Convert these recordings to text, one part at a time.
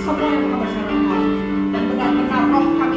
Semua yang bersama dan benar-benar roh kami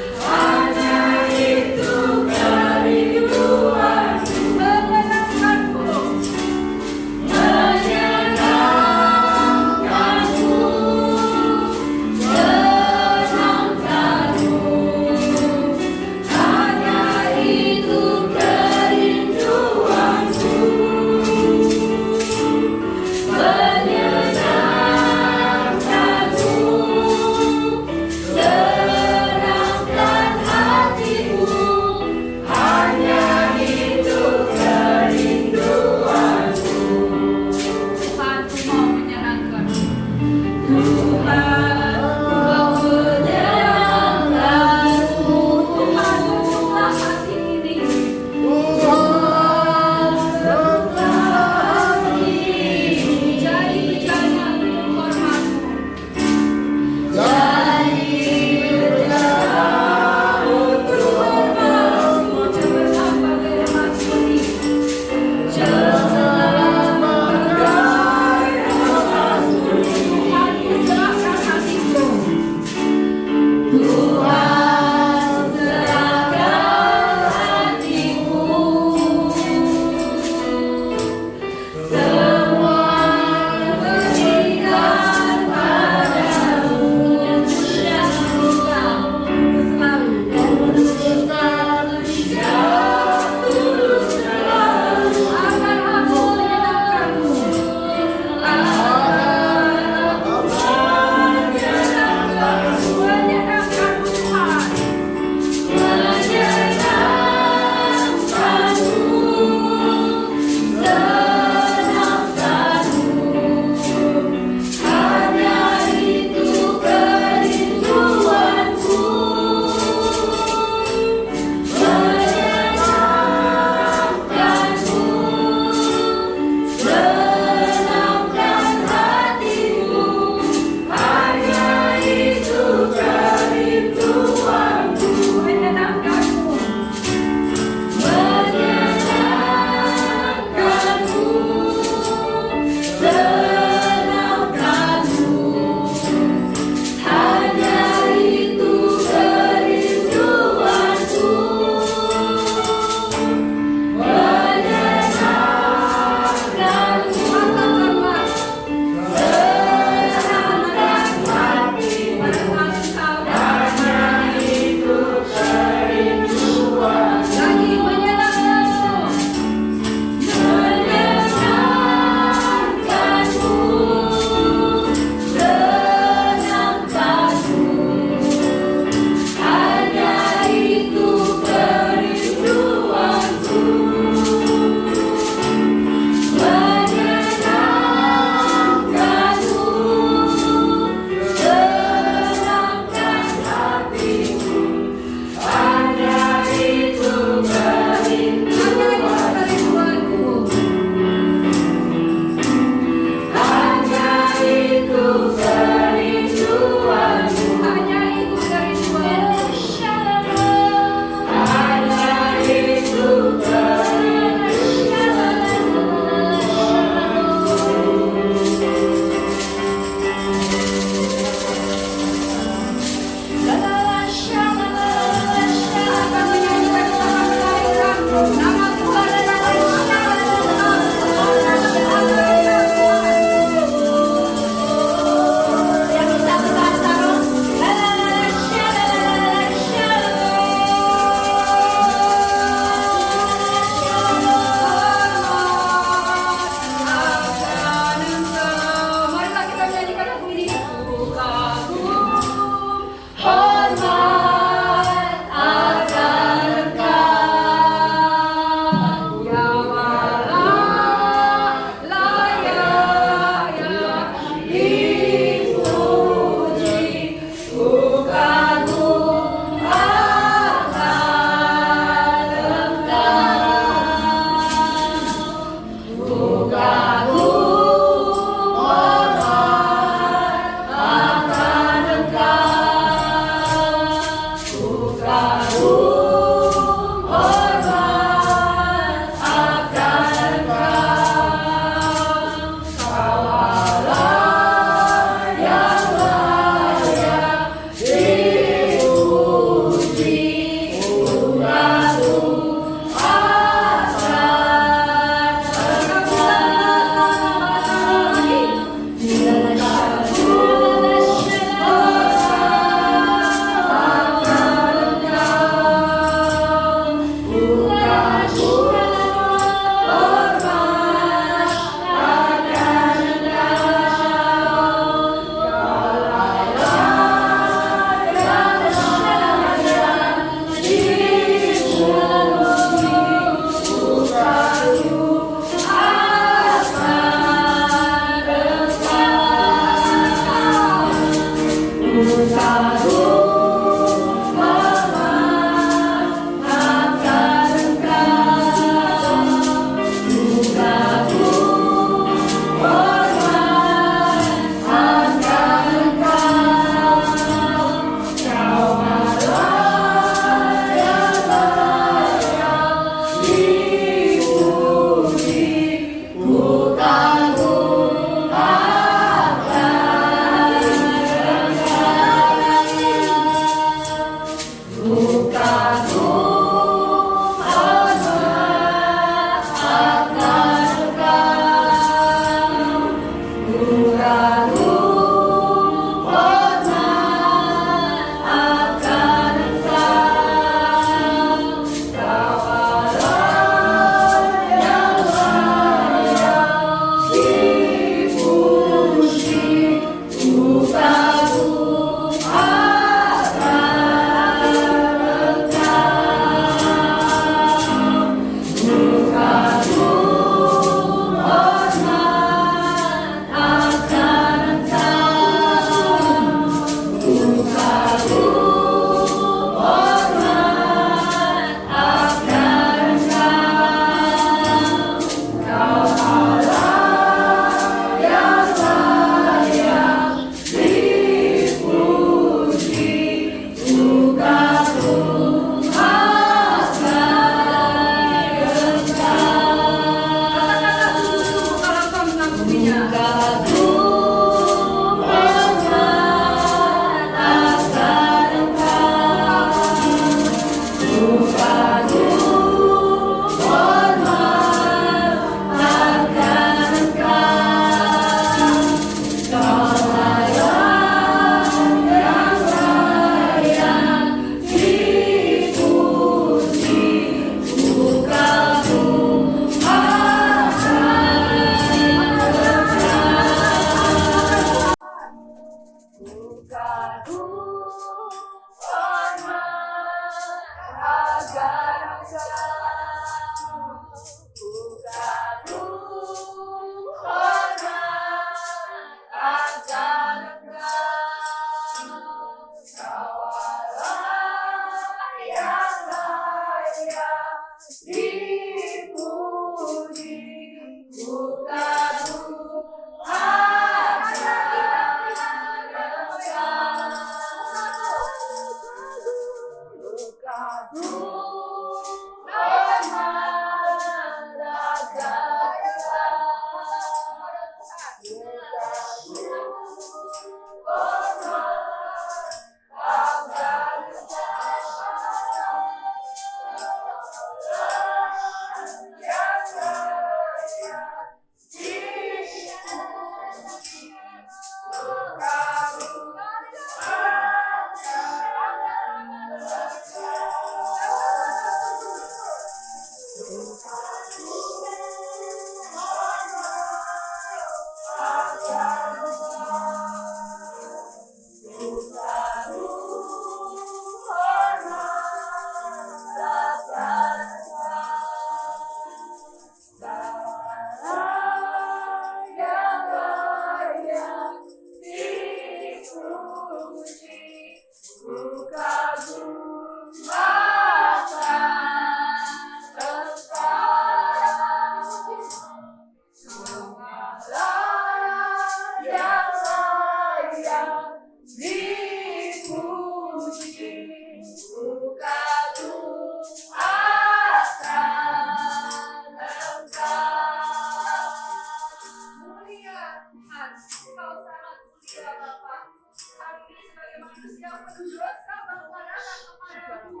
berdosa kepadamu kepadamu.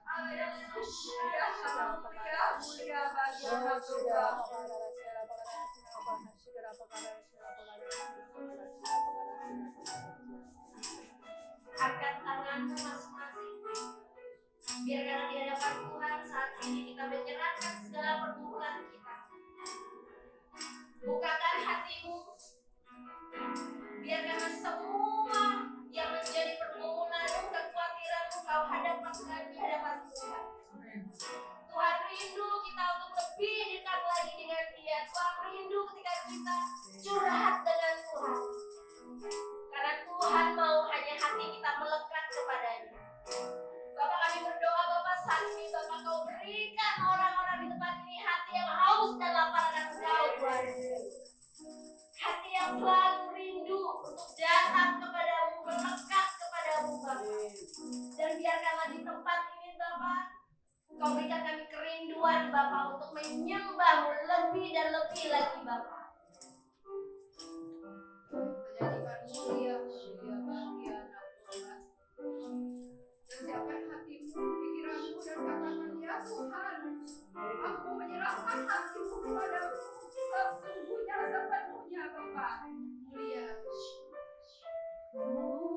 Allah yang mulia, mulia bagi anak Tuhan. Angkat tanganmu masing-masing. Biarkan di hadapan Tuhan saat ini kita menyerahkan segala pergumulan kita. Bukakan hatimu. Biarkan semua yang menjadi pergumulanmu, kekhawatiranmu kau hadapkan di hadapan Tuhan. Tuhan rindu kita untuk lebih dekat lagi dengan Dia. Tuhan rindu ketika kita curhat dengan Tuhan. Karena Tuhan mau hanya hati kita melekat kepadanya. Bapak kami berdoa, Bapak saat ini Bapak kau berikan orang-orang di tempat ini hati yang haus dan lapar akan Engkau Tuhan. Hati yang selalu rindu untuk datang kepadamu, melekat kepadamu Bapak. Dan biarkanlah di tempat ini Bapak, Kau berikan kami kerinduan Bapak untuk menyembah-Mu lebih dan lebih lagi Bapak. Menjadikan mulia bagi anak Tuhan. Dan siapkan hatimu, pikiranmu dan katakan, ya Tuhan, aku menyerahkan hatimu kepadamu sesungguhnya sepenuhnya Bapak. Mulia. Mulia.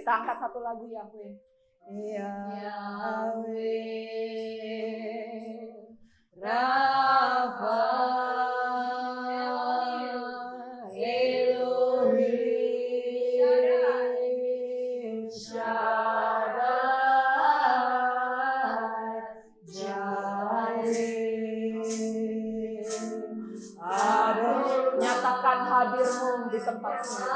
Kita angkat satu lagu Yahweh. Yahweh Rafa Elohim Shaddai Jireh. Nyatakan hadirmu di tempat ini.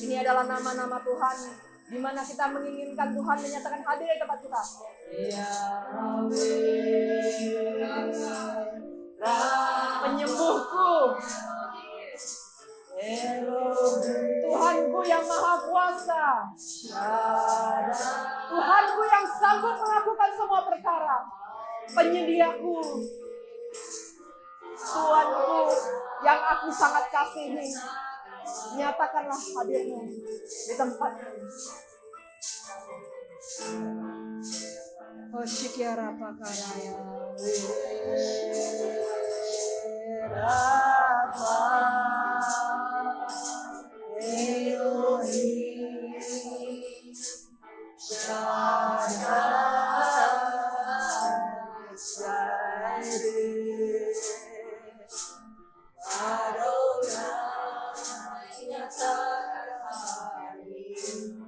Ini adalah nama-nama Tuhan di mana kita menginginkan Tuhan menyatakan hadir di tempat kita. Penyembuhku, Tuhanku yang maha kuasa, Tuhanku yang sanggup melakukan semua perkara, penyediaku, Tuhanku yang aku sangat kasihi, nyatakanlah hadirmu di tempat ini. Oh Shikyara Pakaraya Rafa Elohim Shaddai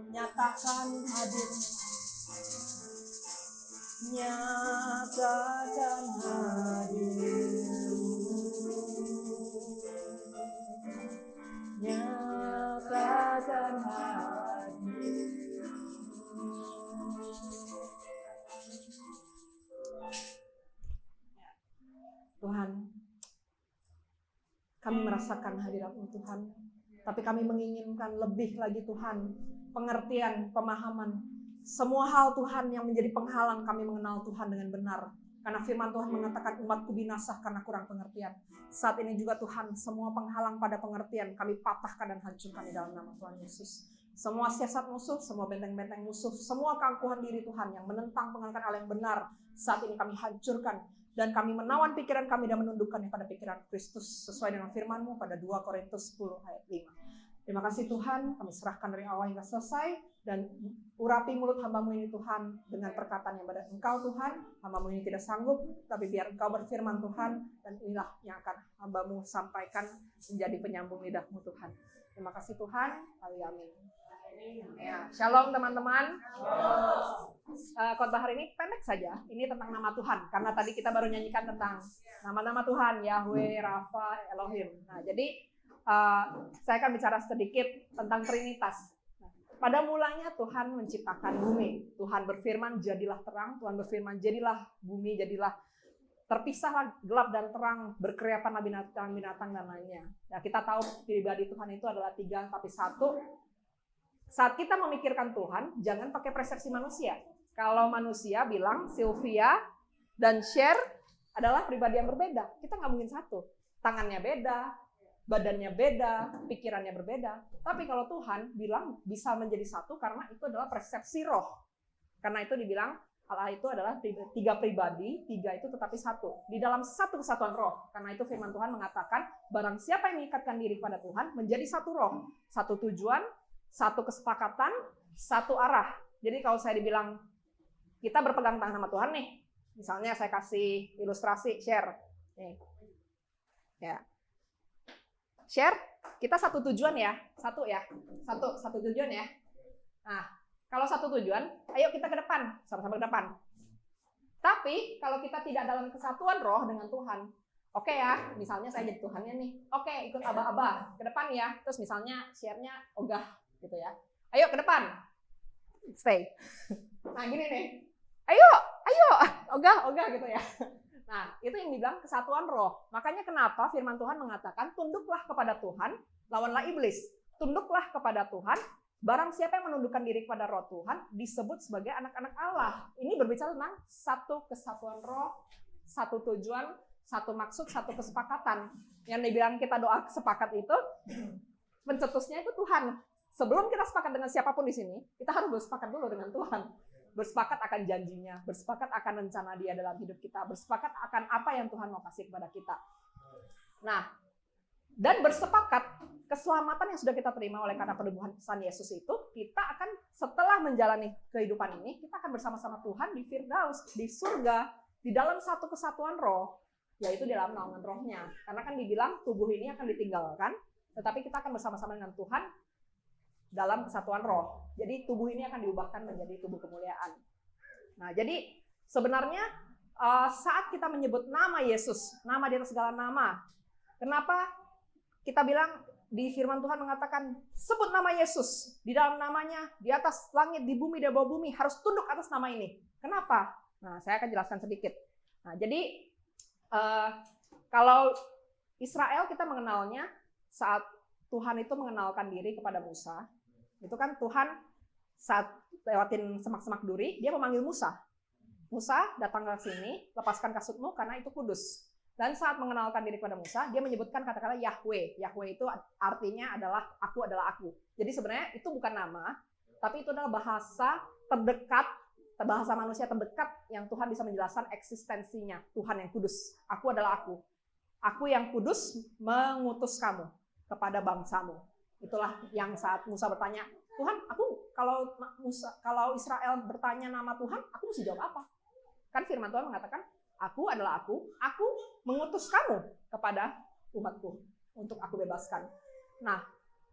nyatakan hadir, nyatakan hadir, nyatakan hadir. Tuhan, kami merasakan hadirat-Mu Tuhan, tapi kami menginginkan lebih lagi Tuhan, pengertian, pemahaman, semua hal Tuhan yang menjadi penghalang kami mengenal Tuhan dengan benar. Karena firman Tuhan mengatakan umatku binasa karena kurang pengertian. Saat ini juga Tuhan, semua penghalang pada pengertian kami patahkan dan hancurkan di dalam nama Tuhan Yesus. Semua siasat musuh, semua benteng-benteng musuh, semua keangkuhan diri Tuhan yang menentang pengertian Allah yang benar, saat ini kami hancurkan. Dan kami menawan pikiran kami dan menundukkannya pada pikiran Kristus sesuai dengan firman-Mu pada 2 Korintus 10 ayat 5. Terima kasih Tuhan, kami serahkan dari awal hingga selesai dan urapi mulut hamba-Mu ini Tuhan dengan perkataan yang pada Engkau Tuhan. Hamba-Mu ini tidak sanggup, tapi biar Engkau berfirman Tuhan, dan inilah yang akan hamba-Mu sampaikan menjadi penyambung lidah-Mu Tuhan. Terima kasih Tuhan, amin. Ya, shalom teman-teman. Khotbah hari ini pendek saja. Ini tentang nama Tuhan, karena tadi kita baru nyanyikan tentang nama-nama Tuhan, Yahweh, Rafa, Elohim. Nah, jadi saya akan bicara sedikit tentang Trinitas. Pada mulanya Tuhan menciptakan bumi. Tuhan berfirman, jadilah terang. Tuhan berfirman, jadilah bumi, jadilah terpisahlah gelap dan terang, berkeriapanlah binatang-binatang dan lainnya. Nah, kita tahu pribadi Tuhan itu adalah 3 tapi 1. Saat kita memikirkan Tuhan, jangan pakai persepsi manusia. Kalau manusia bilang Sylvia dan Cher adalah pribadi yang berbeda, kita nggak mungkin satu. Tangannya beda, badannya beda, pikirannya berbeda. Tapi kalau Tuhan bilang bisa menjadi satu karena itu adalah persepsi roh. Karena itu dibilang Allah itu adalah 3 pribadi, 3 itu tetapi 1. Di dalam satu kesatuan roh. Karena itu firman Tuhan mengatakan, barang siapa yang mengikatkan diri pada Tuhan menjadi satu roh, satu tujuan, satu kesepakatan, satu arah. Jadi kalau saya dibilang kita berpegang tangan sama Tuhan nih, misalnya saya kasih ilustrasi share, nih, ya, share, kita satu tujuan ya, satu tujuan ya. Nah, kalau satu tujuan, ayo kita ke depan, sama-sama ke depan. Tapi kalau kita tidak dalam kesatuan roh dengan Tuhan, oke ya, misalnya saya jadi Tuhannya nih, oke ikut aba-aba ke depan ya, terus misalnya share-nya ogah. Gitu ya. Ayo ke depan. Stay. Nah, gini nih. Ayo, ogah gitu ya. Nah, itu yang dibilang kesatuan roh. Makanya kenapa firman Tuhan mengatakan tunduklah kepada Tuhan, lawanlah iblis. Tunduklah kepada Tuhan, barang siapa yang menundukkan diri kepada roh Tuhan disebut sebagai anak-anak Allah. Ini berbicara tentang satu kesatuan roh, satu tujuan, satu maksud, satu kesepakatan. Yang dibilang kita doa sepakat itu pencetusnya itu Tuhan. Sebelum kita sepakat dengan siapapun di sini, kita harus bersepakat dulu dengan Tuhan. Bersepakat akan janjinya, bersepakat akan rencana Dia dalam hidup kita, bersepakat akan apa yang Tuhan mau kasih kepada kita. Nah, dan bersepakat keselamatan yang sudah kita terima oleh karena penebusan Yesus itu, kita akan setelah menjalani kehidupan ini, kita akan bersama-sama Tuhan di Firdaus, di surga, di dalam satu kesatuan roh, yaitu di dalam naungan rohnya. Karena kan dibilang tubuh ini akan ditinggalkan, tetapi kita akan bersama-sama dengan Tuhan dalam kesatuan roh. Jadi tubuh ini akan diubahkan menjadi tubuh kemuliaan. Nah, jadi sebenarnya saat kita menyebut nama Yesus, nama di atas segala nama, kenapa kita bilang di firman Tuhan mengatakan, sebut nama Yesus. Di dalam namanya, di atas langit, di bumi, di bawah bumi, harus tunduk atas nama ini. Kenapa? Nah, saya akan jelaskan sedikit. Nah, jadi, kalau Israel kita mengenalnya saat Tuhan itu mengenalkan diri kepada Musa. Itu kan Tuhan saat lewatin semak-semak duri, dia memanggil Musa. Musa, datang ke sini, lepaskan kasutmu karena itu kudus. Dan saat mengenalkan diri kepada Musa, dia menyebutkan kata-kata Yahweh. Yahweh itu artinya adalah aku adalah aku. Jadi sebenarnya itu bukan nama, tapi itu adalah bahasa terdekat, bahasa manusia terdekat yang Tuhan bisa menjelaskan eksistensinya. Tuhan yang kudus. Aku adalah aku. Aku yang kudus mengutus kamu kepada bangsamu. Itulah yang saat Musa bertanya, Tuhan, aku kalau Israel bertanya nama Tuhan, aku mesti jawab apa? Kan firman Tuhan mengatakan, aku adalah aku mengutus kamu kepada umatku untuk aku bebaskan. Nah,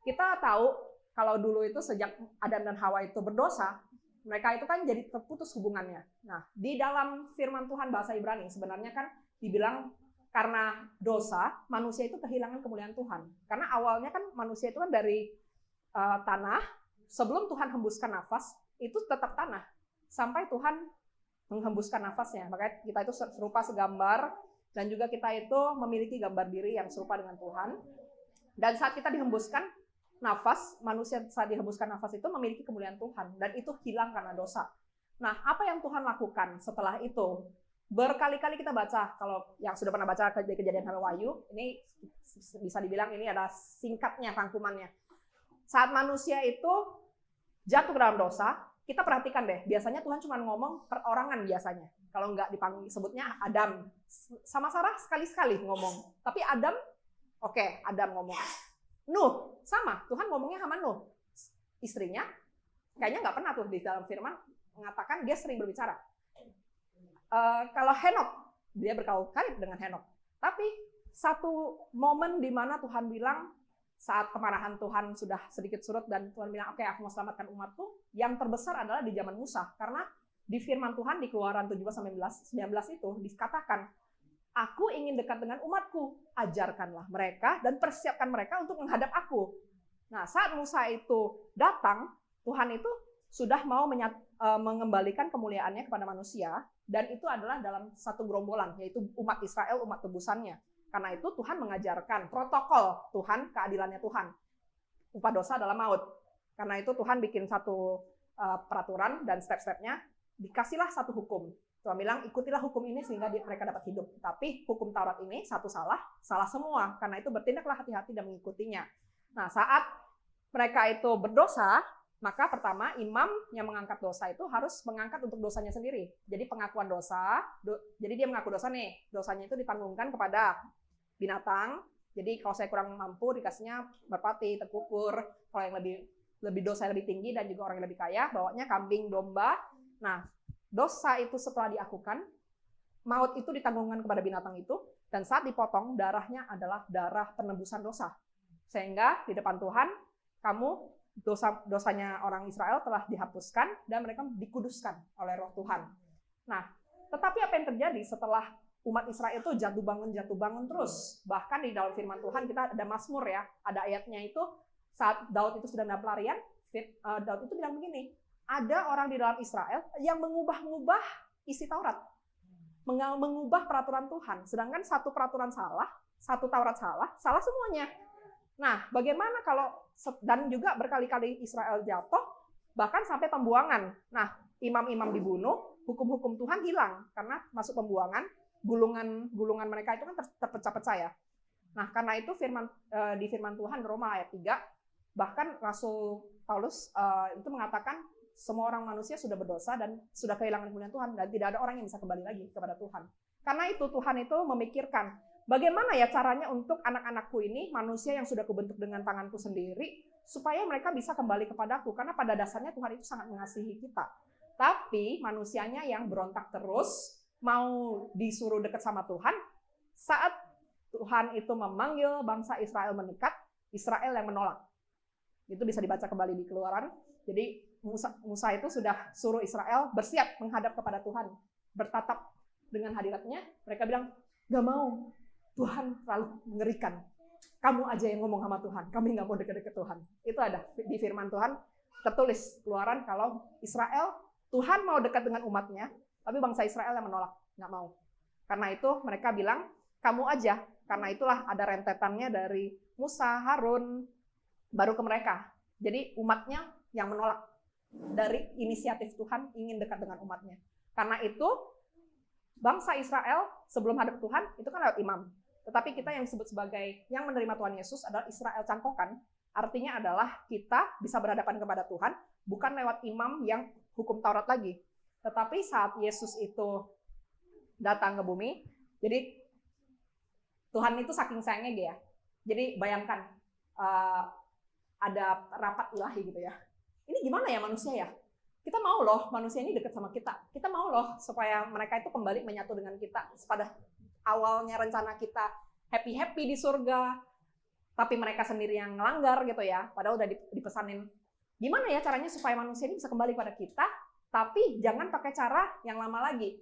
kita tahu kalau dulu itu sejak Adam dan Hawa itu berdosa, mereka itu kan jadi terputus hubungannya. Nah, di dalam firman Tuhan bahasa Ibrani sebenarnya kan dibilang karena dosa, manusia itu kehilangan kemuliaan Tuhan. Karena awalnya kan manusia itu kan dari tanah, sebelum Tuhan hembuskan nafas, itu tetap tanah. Sampai Tuhan menghembuskan nafasnya. Makanya kita itu serupa segambar, dan juga kita itu memiliki gambar diri yang serupa dengan Tuhan. Dan saat kita dihembuskan nafas, manusia saat dihembuskan nafas itu memiliki kemuliaan Tuhan. Dan itu hilang karena dosa. Nah, apa yang Tuhan lakukan setelah itu? Berkali-kali kita baca, kalau yang sudah pernah baca Kejadian sampai Wahyu, ini bisa dibilang ini adalah singkatnya, rangkumannya. Saat manusia itu jatuh ke dalam dosa, kita perhatikan deh, biasanya Tuhan cuma ngomong perorangan biasanya. Kalau nggak dipanggil, sebutnya Adam. Sama Sarah sekali-sekali ngomong. Tapi Adam, oke, Adam ngomong. Nuh, sama, Tuhan ngomongnya sama Nuh. Istrinya, kayaknya nggak pernah tuh di dalam firman mengatakan dia sering berbicara. Kalau Henok, dia berkaul karib dengan Henok. Tapi satu momen di mana Tuhan bilang, saat kemarahan Tuhan sudah sedikit surut dan Tuhan bilang, oke, aku mau selamatkan umatku, yang terbesar adalah di zaman Musa. Karena di firman Tuhan di Keluaran 17-19 itu dikatakan, aku ingin dekat dengan umatku, ajarkanlah mereka dan persiapkan mereka untuk menghadap aku. Nah, saat Musa itu datang, Tuhan itu sudah mau mengembalikan kemuliaannya kepada manusia, dan itu adalah dalam satu gerombolan, yaitu umat Israel, umat tebusannya. Karena itu Tuhan mengajarkan protokol Tuhan, keadilannya Tuhan. Upah dosa adalah maut. Karena itu Tuhan bikin satu peraturan dan step-stepnya, dikasihlah satu hukum. Tuhan bilang, ikutilah hukum ini sehingga mereka dapat hidup. Tapi hukum Taurat ini, satu salah semua. Karena itu bertindaklah hati-hati dan mengikutinya. Nah, saat mereka itu berdosa, maka pertama imam yang mengangkat dosa itu harus mengangkat untuk dosanya sendiri. Jadi pengakuan dosa, jadi dia mengaku dosa nih, dosanya itu ditanggungkan kepada binatang. Jadi kalau saya kurang mampu dikasihnya merpati, terkukur. Kalau yang lebih dosa lebih tinggi dan juga orang yang lebih kaya, bawanya kambing, domba. Nah, dosa itu setelah diakukan, maut itu ditanggungkan kepada binatang itu, dan saat dipotong darahnya adalah darah penebusan dosa. Sehingga di depan Tuhan, kamu dosanya orang Israel telah dihapuskan dan mereka dikuduskan oleh Roh Tuhan. Nah, tetapi apa yang terjadi setelah umat Israel itu jatuh bangun terus? Bahkan di dalam firman Tuhan kita ada Mazmur ya, ada ayatnya itu saat Daud itu sudah dalam pelarian, Daud itu bilang begini, ada orang di dalam Israel yang mengubah-ubah isi Taurat, mengubah peraturan Tuhan. Sedangkan satu peraturan salah, satu Taurat salah semuanya. Nah, bagaimana kalau, dan juga berkali-kali Israel jatuh, bahkan sampai pembuangan. Nah, imam-imam dibunuh, hukum-hukum Tuhan hilang, karena masuk pembuangan, gulungan mereka itu kan terpecah-pecah ya. Nah, karena itu di firman Tuhan Roma ayat 3, bahkan Rasul Paulus itu mengatakan, semua orang manusia sudah berdosa dan sudah kehilangan kemuliaan Tuhan, dan tidak ada orang yang bisa kembali lagi kepada Tuhan. Karena itu Tuhan itu memikirkan, bagaimana ya caranya untuk anak-anakku ini, manusia yang sudah kubentuk dengan tanganku sendiri, supaya mereka bisa kembali kepadaku. Karena pada dasarnya Tuhan itu sangat mengasihi kita. Tapi manusianya yang berontak terus, mau disuruh dekat sama Tuhan, saat Tuhan itu memanggil bangsa Israel mendekat, Israel yang menolak. Itu bisa dibaca kembali di Keluaran. Jadi Musa itu sudah suruh Israel bersiap menghadap kepada Tuhan, bertatap dengan hadiratnya. Mereka bilang, gak mau, Tuhan terlalu mengerikan. kamu aja yang ngomong sama Tuhan, kami nggak mau deket-deket Tuhan. Itu ada di firman Tuhan tertulis Keluaran kalau Israel, Tuhan mau dekat dengan umatnya, tapi bangsa Israel yang menolak, nggak mau. Karena itu mereka bilang, kamu aja. Karena itulah ada rentetannya dari Musa, Harun, baru ke mereka. Jadi umatnya yang menolak dari inisiatif Tuhan ingin dekat dengan umatnya. Karena itu bangsa Israel sebelum hadap Tuhan itu kan lewat imam. Tetapi kita yang disebut sebagai yang menerima Tuhan Yesus adalah Israel cangkokan. Artinya adalah kita bisa berhadapan kepada Tuhan bukan lewat imam yang hukum Taurat lagi. Tetapi saat Yesus itu datang ke bumi, jadi Tuhan itu saking sayangnya dia. Jadi bayangkan ada rapat ilahi gitu ya. Ini gimana ya manusia ya? Kita mau loh manusia ini dekat sama kita. Kita mau loh supaya mereka itu kembali menyatu dengan kita. Pada awalnya rencana kita happy-happy di surga, tapi mereka sendiri yang ngelanggar gitu ya. Padahal udah dipesanin, gimana ya caranya supaya manusia ini bisa kembali pada kita, tapi jangan pakai cara yang lama lagi.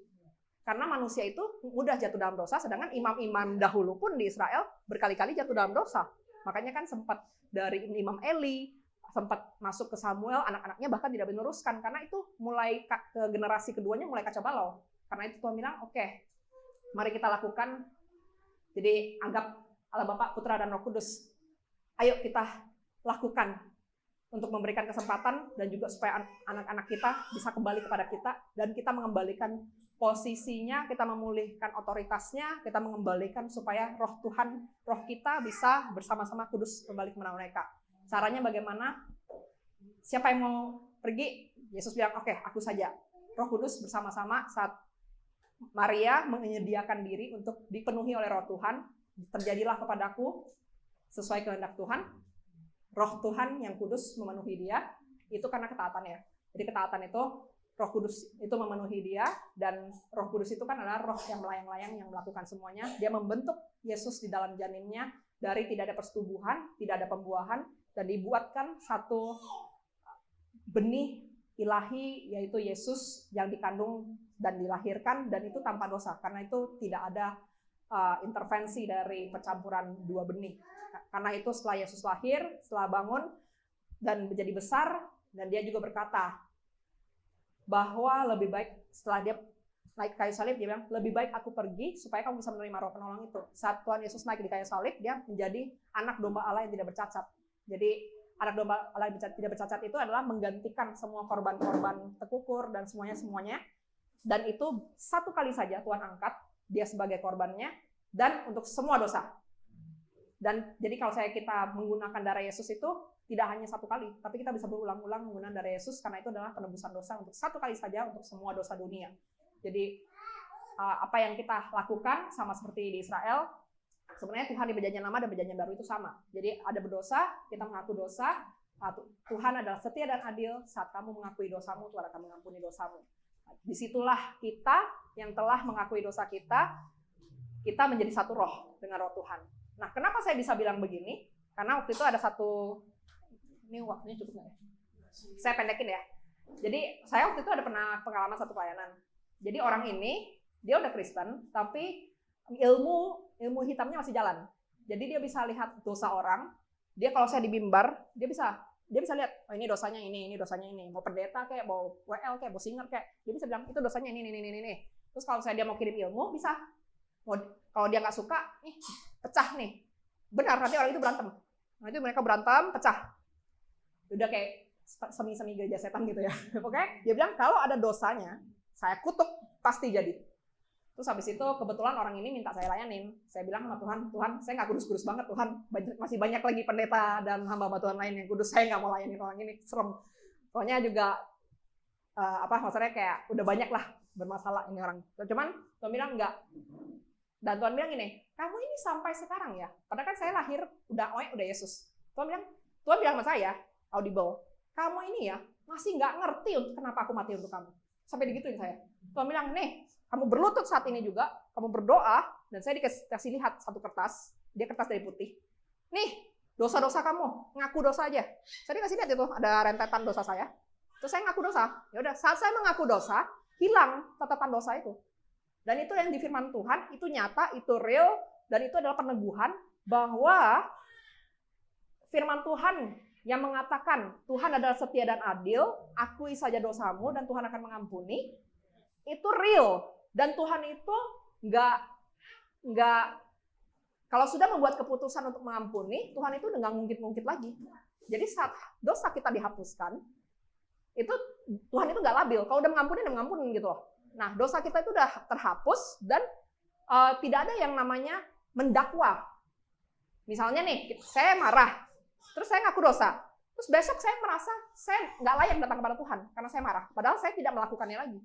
Karena manusia itu mudah jatuh dalam dosa, sedangkan imam-imam dahulu pun di Israel berkali-kali jatuh dalam dosa. Makanya kan sempat dari Imam Eli, sempat masuk ke Samuel, anak-anaknya bahkan tidak meneruskan. Karena itu mulai ke generasi keduanya mulai kacau balau. Karena itu Tuhan bilang, oke, mari kita lakukan. Jadi anggap Allah Bapa, Putra, dan Roh Kudus. Ayo kita lakukan untuk memberikan kesempatan dan juga supaya anak-anak kita bisa kembali kepada kita dan kita mengembalikan posisinya, kita memulihkan otoritasnya, kita mengembalikan supaya roh Tuhan, roh kita bisa bersama-sama kudus kembali kepada mereka. Caranya bagaimana? Siapa yang mau pergi? Yesus bilang, oke, aku saja. Roh Kudus bersama-sama saat Maria menyediakan diri untuk dipenuhi oleh roh Tuhan, terjadilah kepadaku sesuai kehendak Tuhan. Roh Tuhan yang kudus memenuhi dia, itu karena ketaatannya. Jadi ketaatan itu, Roh Kudus itu memenuhi dia, dan Roh Kudus itu kan adalah roh yang melayang-layang yang melakukan semuanya. Dia membentuk Yesus di dalam janinnya dari tidak ada persetubuhan, tidak ada pembuahan, dan dibuatkan satu benih ilahi, yaitu Yesus yang dikandung dan dilahirkan, dan itu tanpa dosa, karena itu tidak ada intervensi dari percampuran dua benih. Karena itu setelah Yesus lahir, setelah bangun dan menjadi besar, dan dia juga berkata bahwa lebih baik setelah dia naik kayu salib, dia bilang, lebih baik aku pergi supaya kamu bisa menerima roh penolong itu. Saat Tuhan Yesus naik di kayu salib, dia menjadi anak domba Allah yang tidak bercacat. Jadi anak domba Allah yang tidak bercacat itu adalah menggantikan semua korban-korban tekukur dan semuanya. Dan itu satu kali saja Tuhan angkat dia sebagai korbannya dan untuk semua dosa. Dan jadi kalau kita menggunakan darah Yesus itu tidak hanya satu kali, tapi kita bisa berulang-ulang menggunakan darah Yesus karena itu adalah penebusan dosa untuk satu kali saja untuk semua dosa dunia. Jadi apa yang kita lakukan sama seperti di Israel, sebenarnya Tuhan di Perjanjian Lama dan Perjanjian Baru itu sama. Jadi ada berdosa, kita mengaku dosa, Tuhan adalah setia dan adil, saat kamu mengakui dosamu, Tuhan akan mengampuni dosamu. Disitulah kita yang telah mengakui dosa kita menjadi satu roh dengan roh Tuhan. Nah, kenapa saya bisa bilang begini? Karena waktu itu ada satu, ini waktunya cukup nggak ya? Saya pendekin ya. Jadi saya waktu itu ada pernah pengalaman satu pelayanan. Jadi orang ini, dia udah Kristen, tapi ilmu hitamnya masih jalan. Jadi dia bisa lihat dosa orang. Dia kalau saya di mimbar, dia bisa lihat, oh ini dosanya ini dosanya ini. Mau pendeta kayak, mau WL kayak, mau singer kayak, dia bisa bilang itu dosanya ini. Terus kalau dia mau kirim ilmu, bisa. Kalau dia nggak suka, nih pecah nih. Benar, nanti orang itu berantem. Nah itu mereka berantem, pecah. Udah kayak semi-semi gereja setan gitu ya. Oke? Dia bilang kalau ada dosanya, saya kutuk pasti jadi. Terus habis itu kebetulan orang ini minta saya layanin. Saya bilang sama Tuhan, saya nggak kudus-kudus banget Tuhan. Masih banyak lagi pendeta dan hamba Tuhan lain yang kudus. Saya nggak mau layanin orang ini, serem. Soalnya juga maksudnya kayak udah banyak lah bermasalah ini orang. Cuman Tuhan bilang enggak. Dan Tuhan bilang gini, kamu ini sampai sekarang ya. Padahal kan saya lahir udah Yesus. Tuhan bilang sama saya, audible, kamu ini ya masih nggak ngerti kenapa aku mati untuk kamu. Sampai digituin saya. Tuhan bilang, nih, kamu berlutut saat ini juga, kamu berdoa, dan saya dikasih lihat satu kertas, dia kertas dari putih. Nih, dosa-dosa kamu, ngaku dosa aja. Saya dikasih lihat itu, ada rentetan dosa saya. Terus saya ngaku dosa. Ya udah, saat saya mengaku dosa, hilang catatan dosa itu. Dan itu yang di firman Tuhan, itu nyata, itu real, dan itu adalah peneguhan bahwa firman Tuhan yang mengatakan Tuhan adalah setia dan adil, akui saja dosamu dan Tuhan akan mengampuni, itu real. Dan Tuhan itu nggak kalau sudah membuat keputusan untuk mengampuni, Tuhan itu nggak ngungkit-ngungkit lagi. Jadi saat dosa kita dihapuskan, itu Tuhan itu nggak labil. Kalau udah mengampuni gitu loh. Nah, dosa kita itu udah terhapus dan tidak ada yang namanya mendakwa. Misalnya nih, saya marah, terus saya ngaku dosa. Terus besok saya merasa saya nggak layak datang kepada Tuhan karena saya marah. Padahal saya tidak melakukannya lagi.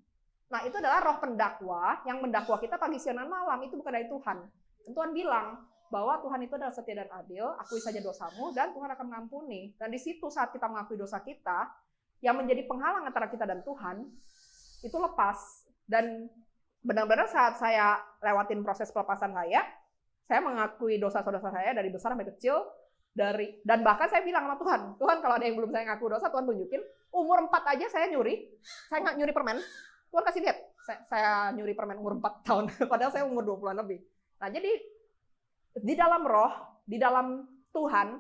Nah, itu adalah roh pendakwa yang mendakwa kita pagi, siang, dan malam. Itu bukan dari Tuhan. Dan Tuhan bilang bahwa Tuhan itu adalah setia dan adil, akui saja dosamu, dan Tuhan akan mengampuni. Dan di situ saat kita mengakui dosa kita, yang menjadi penghalang antara kita dan Tuhan, itu lepas. Dan benar-benar saat saya lewatin proses pelepasan saya mengakui dosa-dosa saya dari besar sampai kecil, dan bahkan saya bilang sama Tuhan kalau ada yang belum saya ngaku dosa, Tuhan tunjukin. Umur 4 aja saya nggak nyuri permen. Tuhan kasih lihat, saya nyuri permen umur 4 tahun, padahal saya umur 20-an lebih. Nah, jadi di dalam roh, di dalam Tuhan,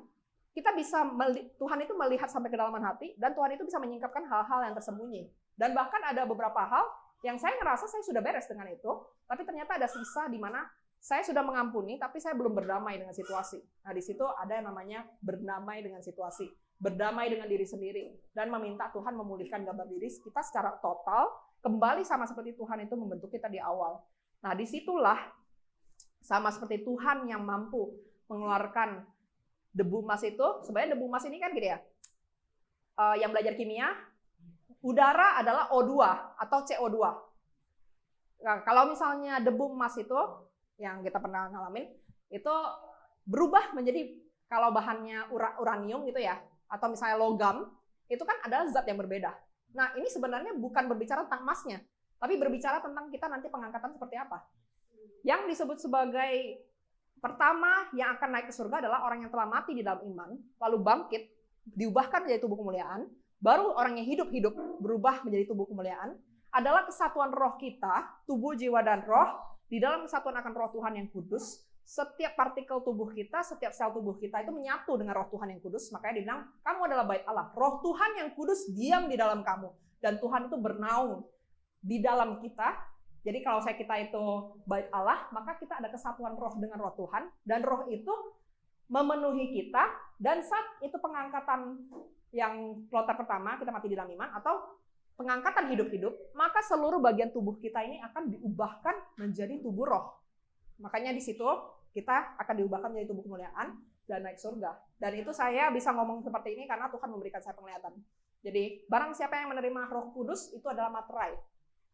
Tuhan itu melihat sampai kedalaman hati, dan Tuhan itu bisa menyingkapkan hal-hal yang tersembunyi. Dan bahkan ada beberapa hal yang saya ngerasa saya sudah beres dengan itu, tapi ternyata ada sisa di mana saya sudah mengampuni, tapi saya belum berdamai dengan situasi. Nah, di situ ada yang namanya berdamai dengan situasi, berdamai dengan diri sendiri, dan meminta Tuhan memulihkan gambar diri kita secara total, kembali sama seperti Tuhan itu membentuk kita di awal. Nah, disitulah sama seperti Tuhan yang mampu mengeluarkan debu emas itu. Sebenarnya debu emas ini kan gitu ya, yang belajar kimia, udara adalah O2 atau CO2. Nah, kalau misalnya debu emas itu, yang kita pernah ngalamin, itu berubah menjadi, kalau bahannya uranium gitu ya, atau misalnya logam, itu kan ada zat yang berbeda. Nah, ini sebenarnya bukan berbicara tentang emasnya, tapi berbicara tentang kita nanti pengangkatan seperti apa. Yang disebut sebagai pertama yang akan naik ke surga adalah orang yang telah mati di dalam iman, lalu bangkit, diubahkan menjadi tubuh kemuliaan, baru orang yang hidup berubah menjadi tubuh kemuliaan, adalah kesatuan roh kita, tubuh, jiwa, dan roh, di dalam kesatuan akan roh Tuhan yang kudus. Setiap partikel tubuh kita, setiap sel tubuh kita itu menyatu dengan roh Tuhan yang kudus. Makanya dibilang, kamu adalah bait Allah. Roh Tuhan yang kudus diam di dalam kamu. Dan Tuhan itu bernaung di dalam kita. Jadi kalau kita itu bait Allah, maka kita ada kesatuan roh dengan roh Tuhan. Dan roh itu memenuhi kita. Dan saat itu pengangkatan yang kloter pertama, kita mati di dalam iman, atau pengangkatan hidup-hidup, maka seluruh bagian tubuh kita ini akan diubahkan menjadi tubuh roh. Makanya di situ kita akan diubahkan menjadi tubuh kemuliaan dan naik surga. Dan itu saya bisa ngomong seperti ini karena Tuhan memberikan saya penglihatan. Jadi barang siapa yang menerima Roh Kudus itu adalah materai.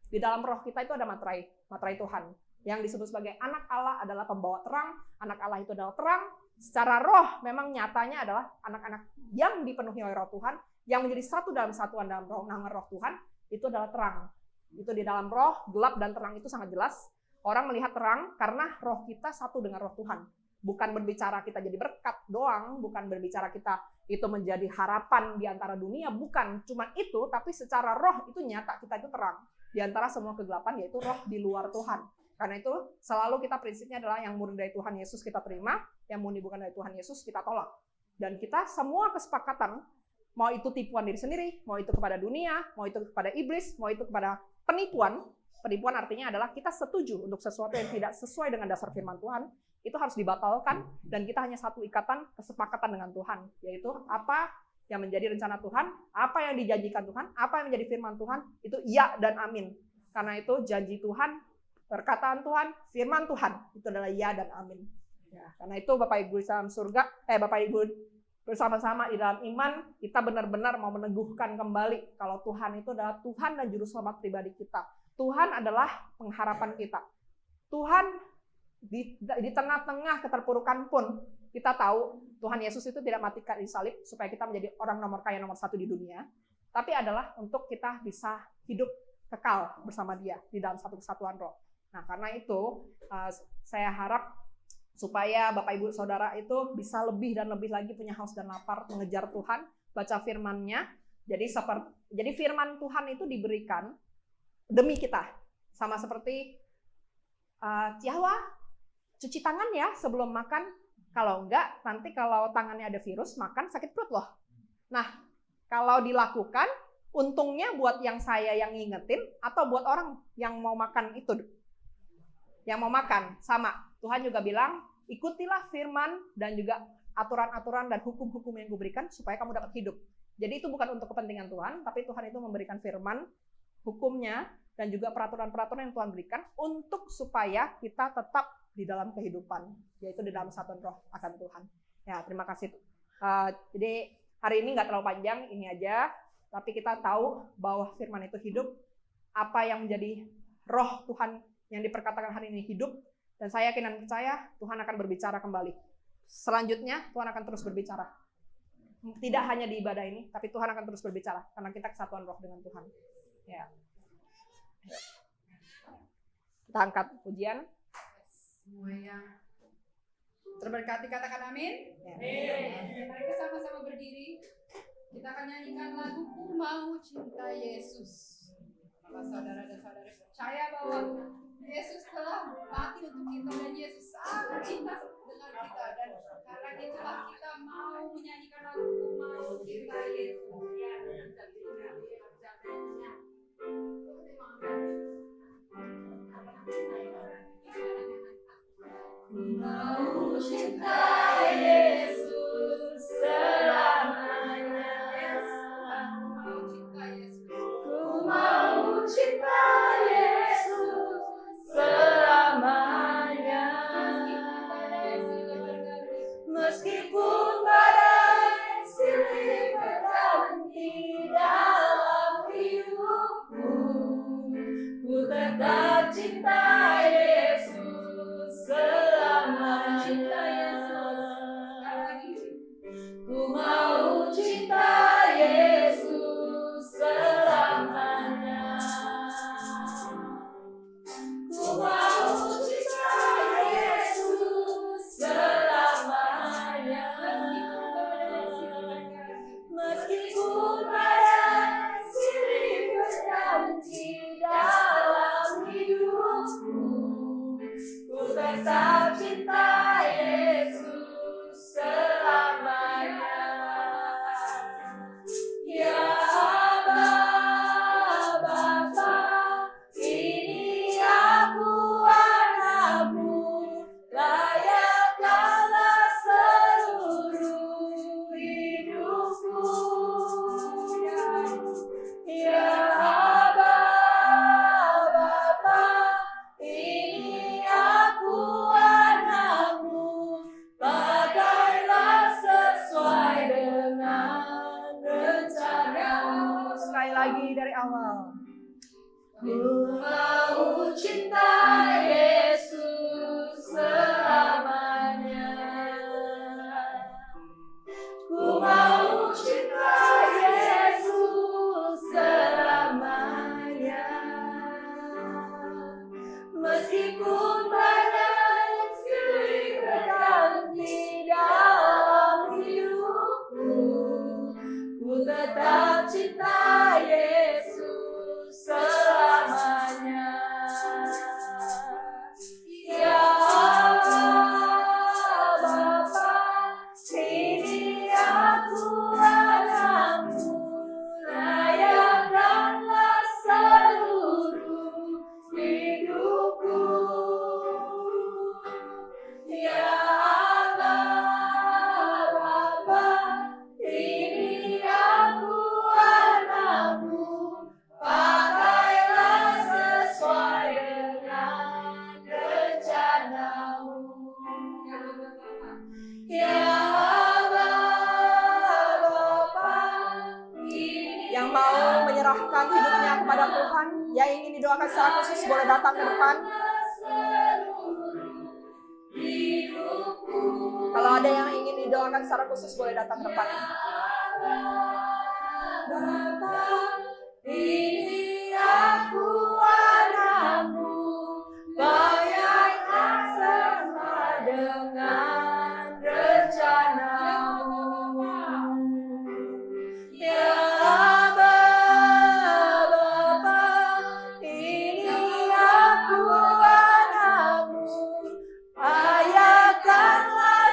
Di dalam roh kita itu ada materai Tuhan. Yang disebut sebagai anak Allah adalah pembawa terang, anak Allah itu adalah terang. Secara roh memang nyatanya adalah anak-anak yang dipenuhi oleh roh Tuhan, yang menjadi satu dalam satuan dalam nama roh Tuhan, itu adalah terang. Itu di dalam roh, gelap dan terang itu sangat jelas. Orang melihat terang karena roh kita satu dengan roh Tuhan. Bukan berbicara kita jadi berkat doang, bukan berbicara kita itu menjadi harapan di antara dunia, bukan cuma itu, tapi secara roh itu nyata kita itu terang. Di antara semua kegelapan yaitu roh di luar Tuhan. Karena itu selalu kita prinsipnya adalah yang murni dari Tuhan Yesus kita terima, yang murni bukan dari Tuhan Yesus kita tolak. Dan kita semua kesepakatan, mau itu tipuan diri sendiri, mau itu kepada dunia, mau itu kepada iblis, mau itu kepada penipuan. Penipuan artinya adalah kita setuju untuk sesuatu yang tidak sesuai dengan dasar firman Tuhan, itu harus dibatalkan, dan kita hanya satu ikatan kesepakatan dengan Tuhan, yaitu apa yang menjadi rencana Tuhan, apa yang dijanjikan Tuhan, apa yang menjadi firman Tuhan, itu iya dan amin. Karena itu janji Tuhan, perkataan Tuhan, firman Tuhan, itu adalah iya dan amin. Ya, karena itu Bapak Ibu dalam surga, Bapak Ibu bersama-sama di dalam iman, kita benar-benar mau meneguhkan kembali kalau Tuhan itu adalah Tuhan dan Juru Selamat pribadi kita. Tuhan adalah pengharapan kita. Tuhan di tengah-tengah keterpurukan pun, kita tahu Tuhan Yesus itu tidak mati di salib supaya kita menjadi orang nomor kaya nomor 1 di dunia, tapi adalah untuk kita bisa hidup kekal bersama Dia di dalam satu kesatuan roh. Nah, karena itu saya harap supaya Bapak Ibu Saudara itu bisa lebih dan lebih lagi punya haus dan lapar mengejar Tuhan, baca firman-Nya. Jadi firman Tuhan itu diberikan demi kita. Sama seperti Tiawa, cuci tangan ya sebelum makan, Kalau enggak, nanti kalau tangannya ada virus, makan sakit perut loh. Nah, kalau dilakukan, untungnya buat yang saya yang ngingetin, atau buat orang yang mau makan itu. Yang mau makan, sama. Tuhan juga bilang, ikutilah firman dan juga aturan-aturan dan hukum-hukum yang kuberikan, supaya kamu dapat hidup. Jadi itu bukan untuk kepentingan Tuhan, tapi Tuhan itu memberikan firman, hukumnya, dan juga peraturan-peraturan yang Tuhan berikan, untuk supaya kita tetap di dalam kehidupan, yaitu di dalam satuan roh akan Tuhan. Ya, terima kasih. Jadi hari ini nggak terlalu panjang, ini aja. Tapi kita tahu bahwa firman itu hidup. Apa yang menjadi roh Tuhan yang diperkatakan hari ini hidup. Dan saya yakin dan percaya Tuhan akan berbicara kembali. Selanjutnya Tuhan akan terus berbicara. Tidak hanya di ibadah ini, tapi Tuhan akan terus berbicara. Karena kita kesatuan roh dengan Tuhan. Ya. Kita angkat pujian. Semua yang terberkati katakan amin. Ya. Mari kita sama-sama berdiri. Kita akan nyanyikan lagu Ku Mau Cinta Yesus. Kalau saudara dan saudari percaya bahwa Yesus telah mati untuk kita dan Yesus sangat cinta dengan kita, dan karena itulah kita mau menyanyikan lagu Ku Mau Cinta Yesus. Ku mau cinta Yesus selamanya. Ku mau cinta Yesus selamanya. Meskipun badai silih berganti dalam hidupku, ku tetap cinta Yesus selamanya. Ku mau cinta Yesus selamanya. Ku mau cinta Yesus selamanya. Meskipun badai silih berganti dalam hidupku, ku tetap cinta Yesus selamanya. Ya Aba, Bapa, ini aku anakmu, layakkanlah seluruh hidupku. Ya Aba, Bapa, ini aku anakmu, pakailah sesuai dengan rencanamu. Sekali lagi dari awal. Ku mau cinta Yesus selamanya. Ku mau cinta Yesus selamanya. Meskipun badai silih berganti dalam hidupku, ku tetap cinta Yesus selamanya. Ya Bapa, ini aku anakmu, layakkanlah seluruh hidupku. Ya Bapa, ini aku anakmu, pakailah sesuai dengan rencanamu. Ya Bapa, ini Yang mau menyerahkan hidupnya kepada Tuhan, yang ingin didoakan secara khusus boleh datang ke depan. Kalau ada yang ingin didoakan secara khusus boleh datang ke depan. Bapa, ini aku anakmu, bayarlah sama dengan rencanamu. Ya Bapa, ini aku anakmu, layakkanlah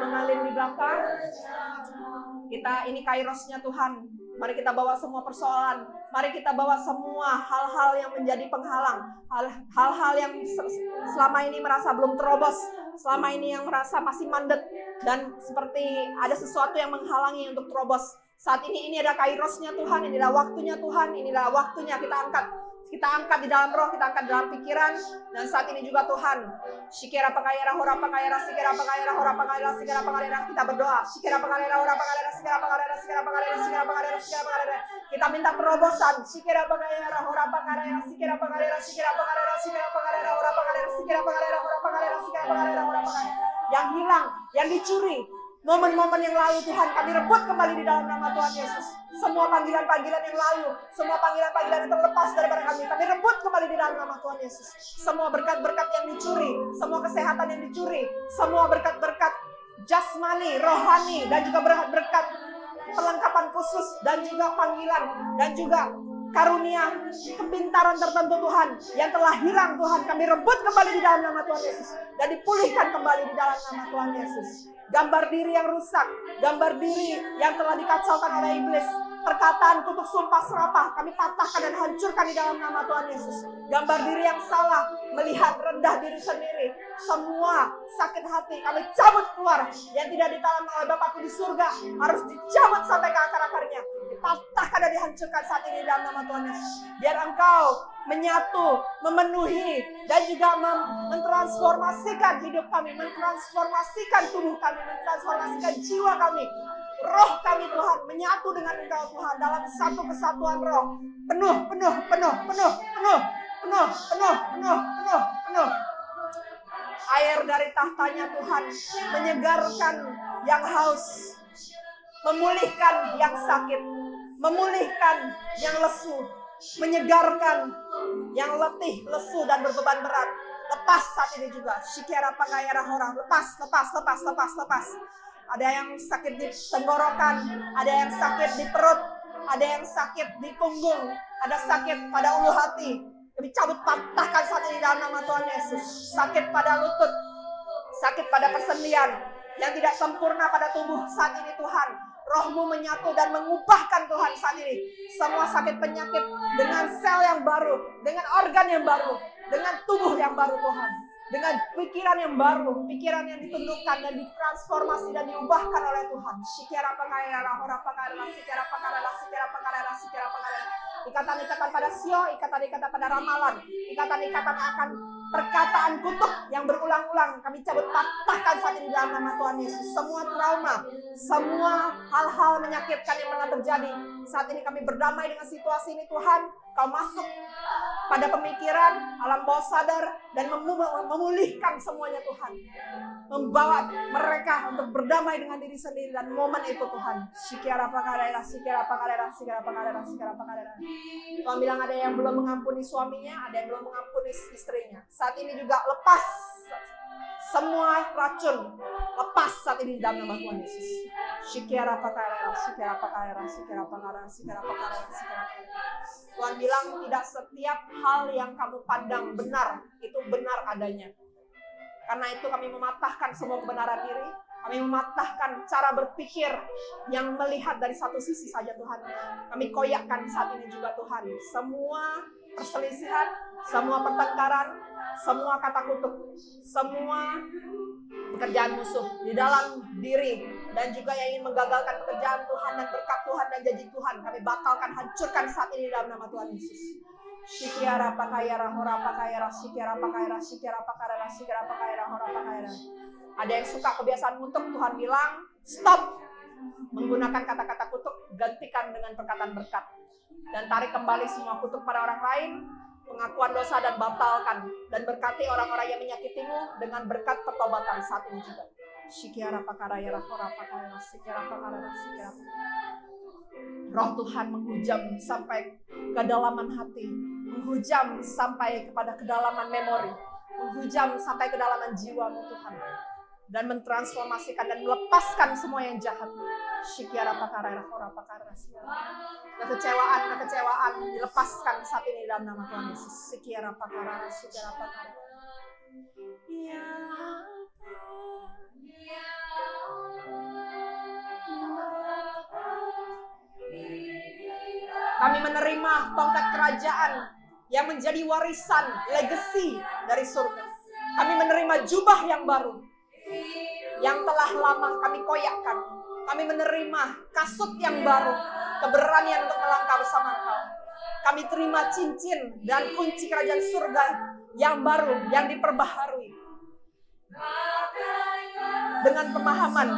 mengalir di belakang. Ini kairosnya Tuhan. Mari kita bawa semua persoalan. Mari kita bawa semua hal-hal yang menjadi penghalang. Hal-hal yang selama ini merasa belum terobos. Selama ini yang merasa masih mandet. Dan seperti ada sesuatu yang menghalangi untuk terobos. Saat ini ada kairosnya Tuhan. Inilah waktunya Tuhan. Inilah waktunya kita angkat. Kita angkat di dalam roh, kita angkat di dalam pikiran. Dan saat ini juga Tuhan, Shikera pakayara hora pakayara sikera pakayara hora pakayara sikera pakayara, kita berdoa. Shikera pakayara hora pakayara sikera pakayara sikera pakayara sikera pakayara sikera pakayara. Kita minta terobosan. Shikera pakayara hora pakayara sikera pakayara sikera pakayara sikera pakayara hora pakayara sikera pakayara hora pakayara sikera pakayara hora pakayara. Yang hilang, yang dicuri, momen-momen yang lalu Tuhan kami rebut kembali di dalam nama Tuhan Yesus. Semua panggilan-panggilan yang lalu, semua panggilan-panggilan yang terlepas daripada kami rebut kembali di dalam nama Tuhan Yesus. Semua berkat-berkat yang dicuri, semua kesehatan yang dicuri, semua berkat-berkat jasmani, rohani, dan juga berkat perlengkapan khusus, dan juga panggilan, dan juga karunia kepintaran tertentu Tuhan yang telah hilang Tuhan, kami rebut kembali di dalam nama Tuhan Yesus dan dipulihkan kembali di dalam nama Tuhan Yesus. Gambar diri yang rusak, gambar diri yang telah dikacaukan oleh iblis, perkataan kutuk sumpah serapah kami patahkan dan hancurkan di dalam nama Tuhan Yesus. Gambar diri yang salah, melihat rendah diri sendiri, semua sakit hati kami cabut keluar. Yang tidak ditanam oleh Bapakku di surga harus dicabut sampai ke akar-akarnya, dipatahkan dan dihancurkan saat ini dalam nama Tuhan Yesus. Biar Engkau menyatu, memenuhi, dan juga mentransformasikan hidup kami, mentransformasikan tubuh kami, mentransformasikan jiwa kami, roh kami Tuhan, menyatu dengan Engkau Tuhan dalam satu kesatuan roh. Penuh. Air dari tahtanya Tuhan menyegarkan yang haus, memulihkan yang sakit, memulihkan yang lesu, menyegarkan yang letih, lesu, dan berbeban berat. Lepas saat ini juga. Shikera pakayara hora. Lepas. Ada yang sakit di tenggorokan, ada yang sakit di perut, ada yang sakit di punggung, ada sakit pada ulu hati. Kami cabut patahkan saat ini dalam nama Tuhan Yesus. Sakit pada lutut, sakit pada persendian yang tidak sempurna pada tubuh saat ini Tuhan. Roh-Mu menyatu dan mengubahkan Tuhan saat ini. Semua sakit penyakit dengan sel yang baru, dengan organ yang baru, dengan tubuh yang baru Tuhan. Dengan pikiran yang baru, pikiran yang ditundukkan dan ditransformasi dan diubahkan oleh Tuhan. Shikera pakayara hora pakayara sikera pakayara. Ikatan-ikatan pada sio, ikatan-ikatan pada ramalan, ikatan-ikatan akan perkataan kutuk yang berulang-ulang kami cabut patahkan saat ini dalam nama Tuhan Yesus. Semua trauma, semua hal-hal menyakitkan yang pernah terjadi, saat ini kami berdamai dengan situasi ini Tuhan. Kau masuk pada pemikiran, alam bawah sadar, dan memulihkan semuanya Tuhan. Membawa mereka untuk berdamai dengan diri sendiri dan momen itu Tuhan. Shikera pakayara. Tuhan bilang ada yang belum mengampuni suaminya, ada yang belum mengampuni istrinya. Saat ini juga lepas semua racun, lepas saat ini dalam nama Tuhan Yesus. Shikera pakayara. Tuhan bilang tidak setiap hal yang kamu pandang benar itu benar adanya. Karena itu kami mematahkan semua kebenaran diri. Kami mematahkan cara berpikir yang melihat dari satu sisi saja Tuhan. Kami koyakkan saat ini juga Tuhan. Semua perselisihan, semua pertengkaran, semua kata kutuk, semua pekerjaan musuh di dalam diri dan juga yang ingin menggagalkan pekerjaan Tuhan dan berkat Tuhan dan janji Tuhan, kami batalkan, hancurkan saat ini dalam nama Tuhan Yesus. Shikera pakayara hora pakayara shikera pakayara hora pakayara. Ada yang suka kebiasaan kutuk, Tuhan bilang stop menggunakan kata-kata kutuk, gantikan dengan perkataan berkat dan tarik kembali semua kutuk pada orang lain, pengakuan dosa dan batalkan, dan berkati orang-orang yang menyakitimu dengan berkat pertobatan saat ini juga. Shikera pakayara hora pakayara shikera pakayara. Roh Tuhan menghujam sampai kedalaman hati, menghujam sampai kepada kedalaman memori, menghujam sampai kedalaman jiwamu Tuhan, dan mentransformasikan dan melepaskan semua yang jahat. Shikera pakayara hora pakayara. Kekecewaan dilepaskan saat ini dalam nama Tuhan Yesus. Shikera pakayara. Ya Kami menerima tongkat kerajaan yang menjadi warisan, legacy dari surga. Kami menerima jubah yang baru, yang telah lama kami koyakkan. Kami menerima kasut yang baru, keberanian untuk melangkah bersama Engkau. Kami terima cincin dan kunci kerajaan surga yang baru, yang diperbaharui. Dengan pemahaman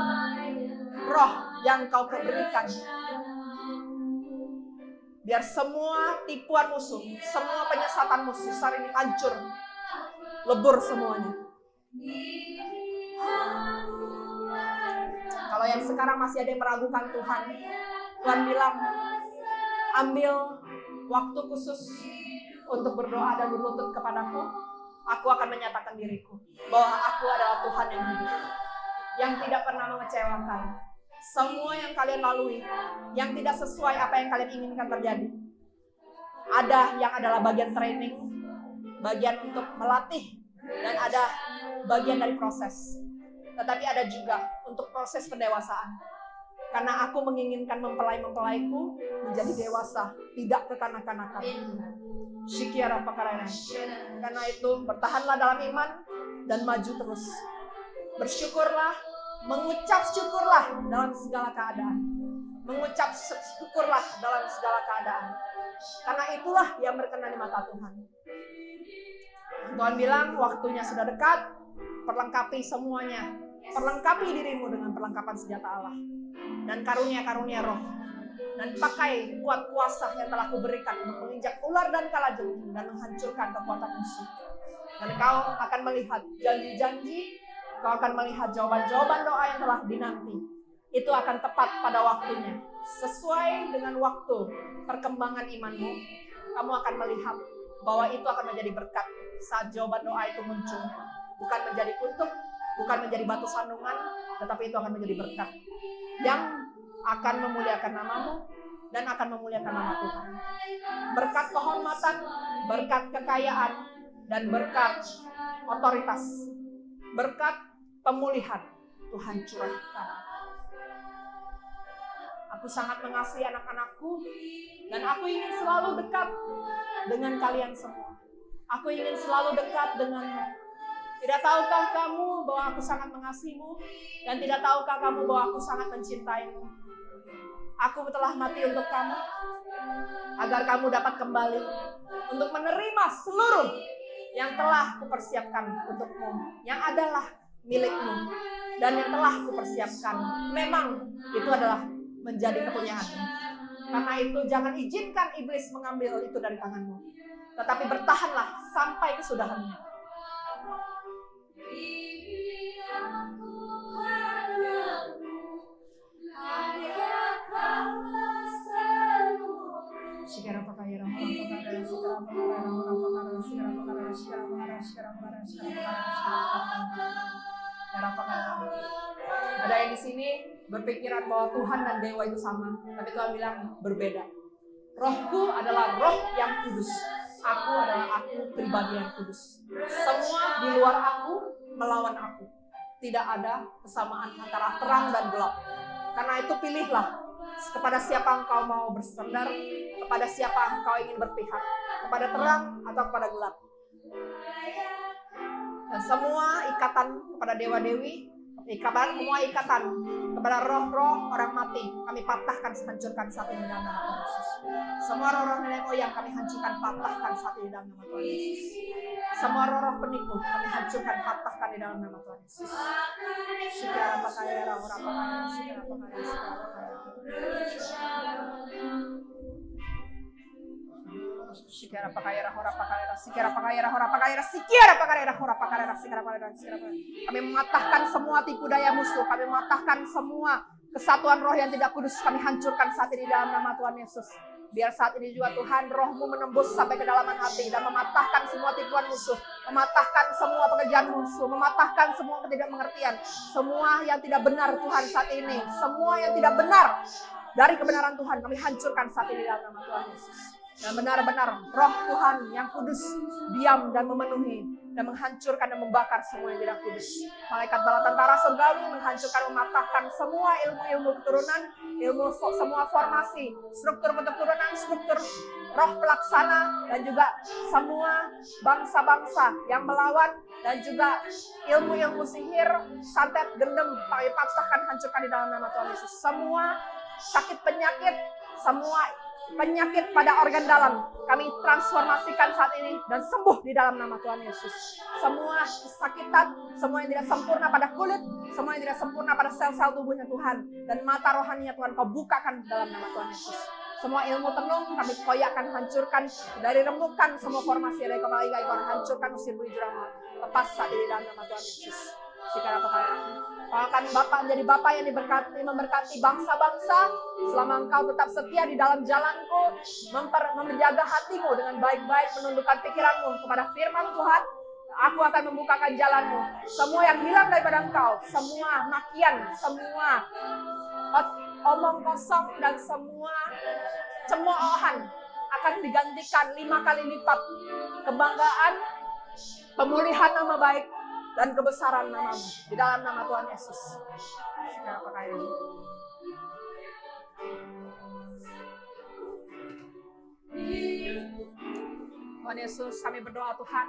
roh yang Kau berikan. Biar semua tipuan musuh, semua penyesatan musuh hari ini hancur, lebur semuanya. Kalau yang sekarang masih ada yang meragukan Tuhan, Tuhan bilang, ambil waktu khusus untuk berdoa dan berlutut kepadaku. Aku akan menyatakan diriku bahwa aku adalah Tuhan yang hidup, yang tidak pernah mengecewakan. Semua yang kalian lalui, yang tidak sesuai apa yang kalian inginkan terjadi, ada yang adalah bagian training, bagian untuk melatih, dan ada bagian dari proses. Tetapi ada juga untuk proses pendewasaan. Karena aku menginginkan mempelai-mempelaiku menjadi dewasa, tidak kekanak-kanakan. Syikiara pakarana. Karena itu bertahanlah dalam iman dan maju terus. Bersyukurlah, mengucap syukurlah dalam segala keadaan. Mengucap syukurlah dalam segala keadaan. Karena itulah yang berkenan di mata Tuhan. Tuhan bilang waktunya sudah dekat, perlengkapi semuanya. Perlengkapi dirimu dengan perlengkapan senjata Allah. Dan karunia-karunia roh. Dan pakai kuat kuasa yang telah kuberikan untuk menginjak ular dan kalajengking dan menghancurkan kekuatan musuh. Dan kau akan melihat janji-janji, kau akan melihat jawaban-jawaban doa yang telah dinanti. Itu akan tepat pada waktunya. Sesuai dengan waktu perkembangan imanmu, kamu akan melihat bahwa itu akan menjadi berkat saat jawaban doa itu muncul. Bukan menjadi kutuk, bukan menjadi batu sandungan, tetapi itu akan menjadi berkat yang akan memuliakan namamu dan akan memuliakan nama Tuhan. Berkat kehormatan, berkat kekayaan, dan berkat otoritas. Berkat pemulihan Tuhan curahkan. Aku sangat mengasihi anak-anakku dan aku ingin selalu dekat dengan kalian semua. Aku ingin selalu dekat denganmu. Tidak tahukah kamu bahwa aku sangat mengasihimu? Dan tidak tahukah kamu bahwa aku sangat mencintaimu? Aku telah mati untuk kamu, agar kamu dapat kembali untuk menerima seluruh yang telah kupersiapkan untukmu, yang adalah milikmu, dan yang telah kupersiapkan. Memang itu adalah menjadi kepunyaanmu. Karena itu jangan izinkan iblis mengambil itu dari tanganmu, tetapi bertahanlah sampai kesudahannya. Ada yang di sini berpikiran bahwa Tuhan dan dewa itu sama, tapi Tuhan bilang berbeda. Rohku adalah roh yang kudus. Aku adalah aku pribadi yang kudus. Semua di luar aku melawan aku. Tidak ada kesamaan antara terang dan gelap. Karena itu pilihlah kepada siapa engkau mau bersandar, kepada siapa engkau ingin berpihak, kepada terang atau kepada gelap. Dan semua ikatan kepada dewa-dewi, semua ikatan kepada roh-roh orang mati, kami patahkan, hancurkan saat ini dalam nama Tuhan Yesus. Semua roh-roh nenek moyang kami hancurkan, patahkan saat ini dalam nama Tuhan Yesus. Semua roh-roh penipu kami hancurkan, patahkan di dalam nama Tuhan Yesus. Syikara pakaya orang-orang pakaya, syikara pakaya, syikara pakaya. Sikara pakaya hora pakaya, sikara pakaya hora pakaya, sikara pakaya hora pakaya, sikara pakaya, sikara pakaya. Kami mematahkan semua tipu daya musuh, kami mematahkan semua kesatuan roh yang tidak kudus, kami hancurkan saat ini dalam nama Tuhan Yesus. Biar saat ini juga Tuhan rohmu menembus sampai kedalaman hati dan mematahkan semua tipuan musuh, mematahkan semua pekerjaan musuh, mematahkan semua ketidakmengertian, semua yang tidak benar Tuhan saat ini, semua yang tidak benar dari kebenaran Tuhan kami hancurkan saat ini dalam nama Tuhan Yesus. Dan benar-benar roh Tuhan yang kudus diam dan memenuhi dan menghancurkan dan membakar semua yang tidak kudus. Malaikat bala tentara surgawi menghancurkan, mematahkan semua ilmu-ilmu keturunan, semua formasi, struktur keturunan, struktur roh pelaksana, dan juga semua bangsa-bangsa yang melawan, dan juga ilmu-ilmu sihir, santet, gendem, kami patahkan, hancurkan di dalam nama Tuhan Yesus. Semua sakit penyakit, semua penyakit pada organ dalam, kami transformasikan saat ini dan sembuh di dalam nama Tuhan Yesus. Semua kesakitan, semua yang tidak sempurna pada kulit, semua yang tidak sempurna pada sel-sel tubuhnya Tuhan, dan mata rohaninya Tuhan Kau bukakan dalam nama Tuhan Yesus. Semua ilmu tenung kami koyakkan, hancurkan, dari remukan semua formasi dari kepala iga ikon, hancurkan, usir bui jurang, lepas saat ini dalam nama Tuhan Yesus. Sekarang Kau akan Bapa menjadi Bapa yang memberkati bangsa-bangsa selama Engkau tetap setia di dalam jalanku, menjaga hatimu dengan baik-baik, menundukkan pikiranmu kepada firman Tuhan. Aku akan membukakan jalanmu. Semua yang hilang daripada Engkau, semua makian, semua omong kosong, dan semua cemoohan akan digantikan 5 kali lipat. Kebanggaan, pemulihan nama baik, dan kebesaran namamu di dalam nama Tuhan Yesus. Tuhan Yesus, kami berdoa Tuhan,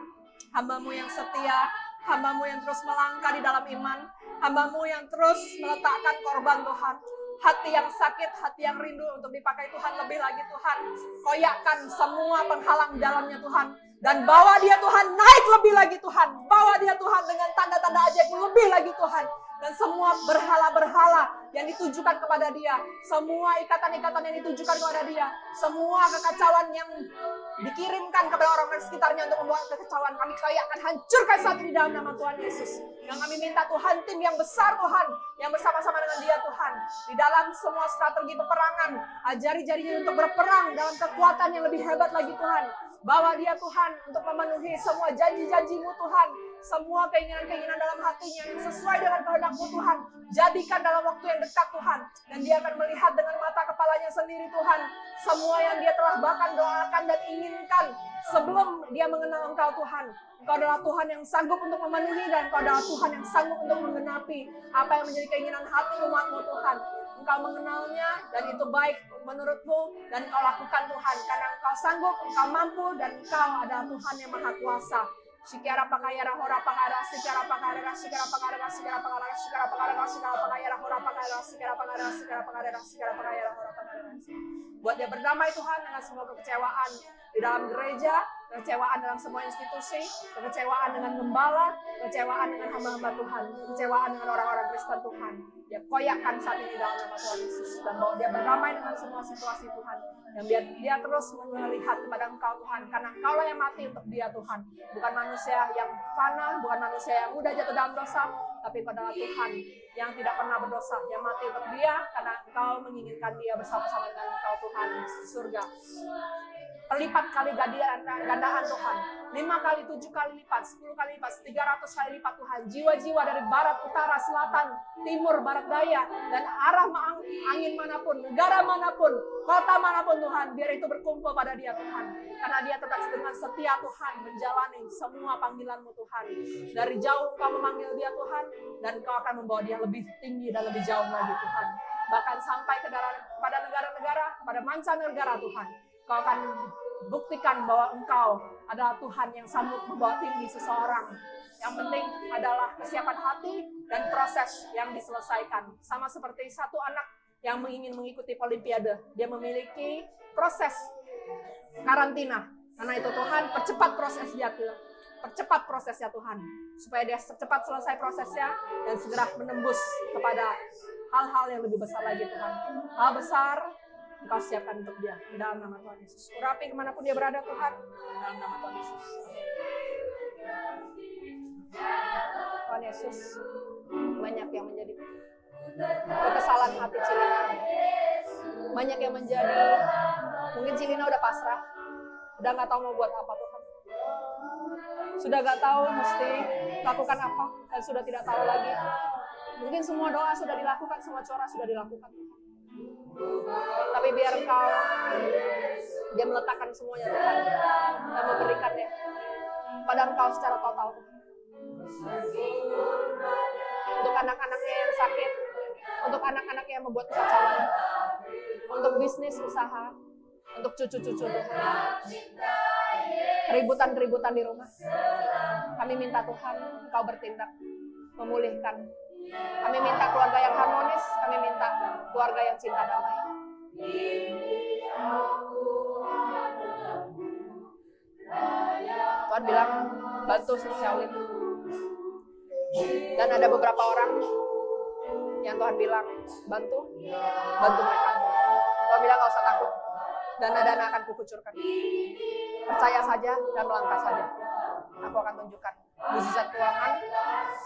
hamba-Mu yang setia, hamba-Mu yang terus melangkah di dalam iman, hamba-Mu yang terus meletakkan korban Tuhan, hati yang sakit, hati yang rindu untuk dipakai Tuhan lebih lagi Tuhan. Koyakkan semua penghalang jalannya Tuhan, dan bawa dia Tuhan naik lebih lagi Tuhan, bawa dia Tuhan dengan tanda-tanda ajaib lebih lagi Tuhan. Dan semua berhala-berhala yang ditujukan kepada dia, semua ikatan-ikatan yang ditujukan kepada dia, semua kekacauan yang dikirimkan kepada orang-orang sekitarnya untuk membuat kekacauan, kami akan hancurkan saat ini dalam nama Tuhan Yesus. Yang kami minta Tuhan, tim yang besar Tuhan, yang bersama-sama dengan dia Tuhan, di dalam semua strategi peperangan, ajari jarinya untuk berperang dalam kekuatan yang lebih hebat lagi Tuhan. Bawa dia Tuhan untuk memenuhi semua janji-janji-Mu Tuhan, semua keinginan-keinginan dalam hatinya yang sesuai dengan kehendak-Mu Tuhan. Jadikan dalam waktu yang dekat Tuhan, dan dia akan melihat dengan mata kepalanya sendiri Tuhan, semua yang dia telah bahkan doakan dan inginkan sebelum dia mengenal Engkau Tuhan. Engkau adalah Tuhan yang sanggup untuk memenuhi, dan Engkau adalah Tuhan yang sanggup untuk menggenapi apa yang menjadi keinginan hati umat-Mu Tuhan. Engkau mengenalnya, dan itu baik menurut-Mu, dan Engkau lakukan Tuhan, karena Engkau sanggup, Engkau mampu, dan Engkau adalah Tuhan yang maha kuasa. Sikara pakayara hora pakara, sikara pakara, sikara pakara, sikara pakara, sikara pakara, sikara pakayara hora pakara, sikara pakara, sikara pakara, sikara pakayara hora pakara. Buat dia berdamai Tuhan dengan semua kekecewaan di dalam gereja, kekecewaan dalam semua institusi, kekecewaan dengan gembala, kekecewaan dengan hamba-hamba Tuhan, kekecewaan dengan orang-orang Kristen Tuhan. Dia koyakkan saat ini dalam nama Tuhan Yesus, dan bawa dia berdamai dengan semua situasi Tuhan. Dan biar dia terus melihat kepada Engkau Tuhan, karena Engkaulah yang mati untuk dia Tuhan. Bukan manusia yang fana, bukan manusia yang mudah jatuh dalam dosa, tapi Engkau adalah Tuhan yang tidak pernah berdosa, yang mati untuk dia, karena Engkau menginginkan dia bersama-sama dengan Engkau Tuhan di surga. Terlipat kali gandaan Tuhan, 5 kali, 7 kali lipat, 10 kali lipat, 300 kali lipat Tuhan. Jiwa-jiwa dari barat, utara, selatan, timur, barat, daya, dan arah angin manapun, negara manapun, kota manapun Tuhan, biar itu berkumpul pada dia Tuhan. Karena dia tetap dengan setia Tuhan menjalani semua panggilan-Mu Tuhan. Dari jauh Engkau memanggil dia Tuhan, dan Engkau akan membawa dia lebih tinggi dan lebih jauh lagi Tuhan. Bahkan sampai kepada negara-negara, kepada mancanegara Tuhan. Kau akan buktikan bahwa Engkau adalah Tuhan yang sanggup membawa tinggi seseorang. Yang penting adalah kesiapan hati dan proses yang diselesaikan. Sama seperti satu anak yang ingin mengikuti Olimpiade. Dia memiliki proses karantina. Karena itu Tuhan, percepat prosesnya Tuhan. Supaya dia cepat selesai prosesnya dan segera menembus kepada hal-hal yang lebih besar lagi Tuhan. Hal besar Engkau siapkan untuk dia di dalam nama Tuhan Yesus. Urapi kemanapun dia berada Tuhan, dalam nama Tuhan Yesus. Tuhan Yesus, banyak yang menjadi kekesalan hati Cilina. Banyak yang menjadi, mungkin Cilina udah pasrah, udah gak tahu mau buat apa Tuhan. Sudah gak tahu mesti lakukan apa, dan sudah tidak tahu lagi. Mungkin semua doa sudah dilakukan, semua cara sudah dilakukan. Tapi biar Engkau, dia meletakkan semuanya Tuhan, dan memberikannya. pada Engkau secara total Tuhan. Untuk anak-anaknya yang sakit, untuk anak-anaknya yang membuat kekacauan, untuk bisnis usaha, untuk cucu-cucu Tuhan. Keributan-keributan di rumah. Kami minta Tuhan, Engkau bertindak, memulihkan. Kami minta keluarga yang harmonis, kami minta keluarga yang cinta damai. Tuhan bilang, bantu Sis Shaolin. Dan ada beberapa orang yang Tuhan bilang, bantu mereka. Tuhan bilang, gak usah takut. Dana-dana akan kukucurkan. Percaya saja dan melangkah saja. Aku akan tunjukkan mukjizat keuangan,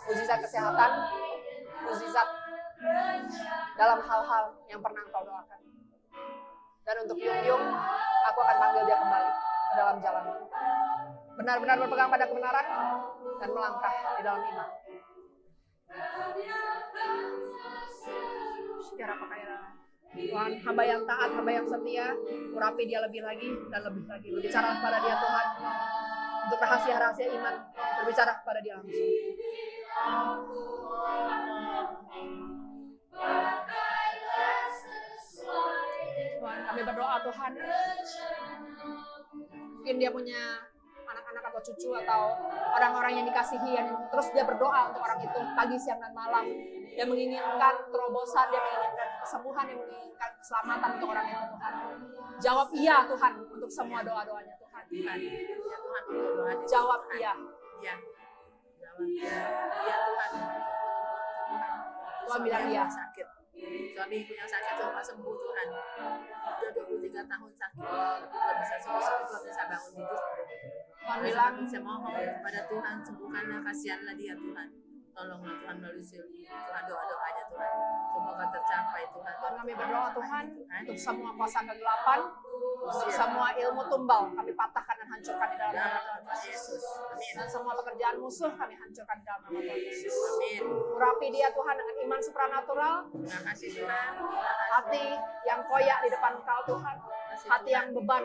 mukjizat kesehatan, mukjizat dalam hal-hal yang pernah engkau doakan. Dan untuk Yung, aku akan panggil dia kembali ke dalam jalan. Benar-benar berpegang pada kebenaran dan melangkah di dalam iman. Secara pakaian Tuhan, hamba yang taat, hamba yang setia, urapi dia lebih lagi dan lebih lagi. Berbicara kepada dia Tuhan, untuk rahasia-rahasia iman, berbicara kepada dia langsung. Tuhan, kami berdoa Tuhan, mungkin dia punya anak-anak atau cucu atau orang-orang yang dikasihi, yang terus dia berdoa untuk orang itu pagi, siang, dan malam. Dia menginginkan terobosan, dia menginginkan kesembuhan, dia menginginkan keselamatan untuk orang itu Tuhan. Jawab iya Tuhan untuk semua doa-doanya Tuhan. Ya Tuhan, untuk doa di Jawab Tuhan. iya. Ya. Jawab iya. Iya Tuhan. Tuhan bilang iya. Sakit. Suamiku yang sakit coba sembuh Tuhan. Udah 23 tahun sakit. Belum bisa sembuh, belum bisa bangun tidur. Tuhan bilang, saya mohon kepada Tuhan, sembuhkanlah, kasihanlah dia Tuhan. Tolonglah Tuhan melalui Tuhan doa-doanya Tuhan. Semoga tercapai Tuhan. Tuhan kami berdoa Tuhan untuk semua kuasa kegelapan, untuk semua ilmu tumbal kami patahkan dan hancurkan di dalam nama Tuhan Yesus. Amin. Dan semua pekerjaan musuh kami hancurkan di dalam nama Tuhan Yesus. Amin. Urapi dia Tuhan dengan iman supranatural, Terima kasih Tuhan. hati yang koyak di depan Engkau Tuhan, hati yang beban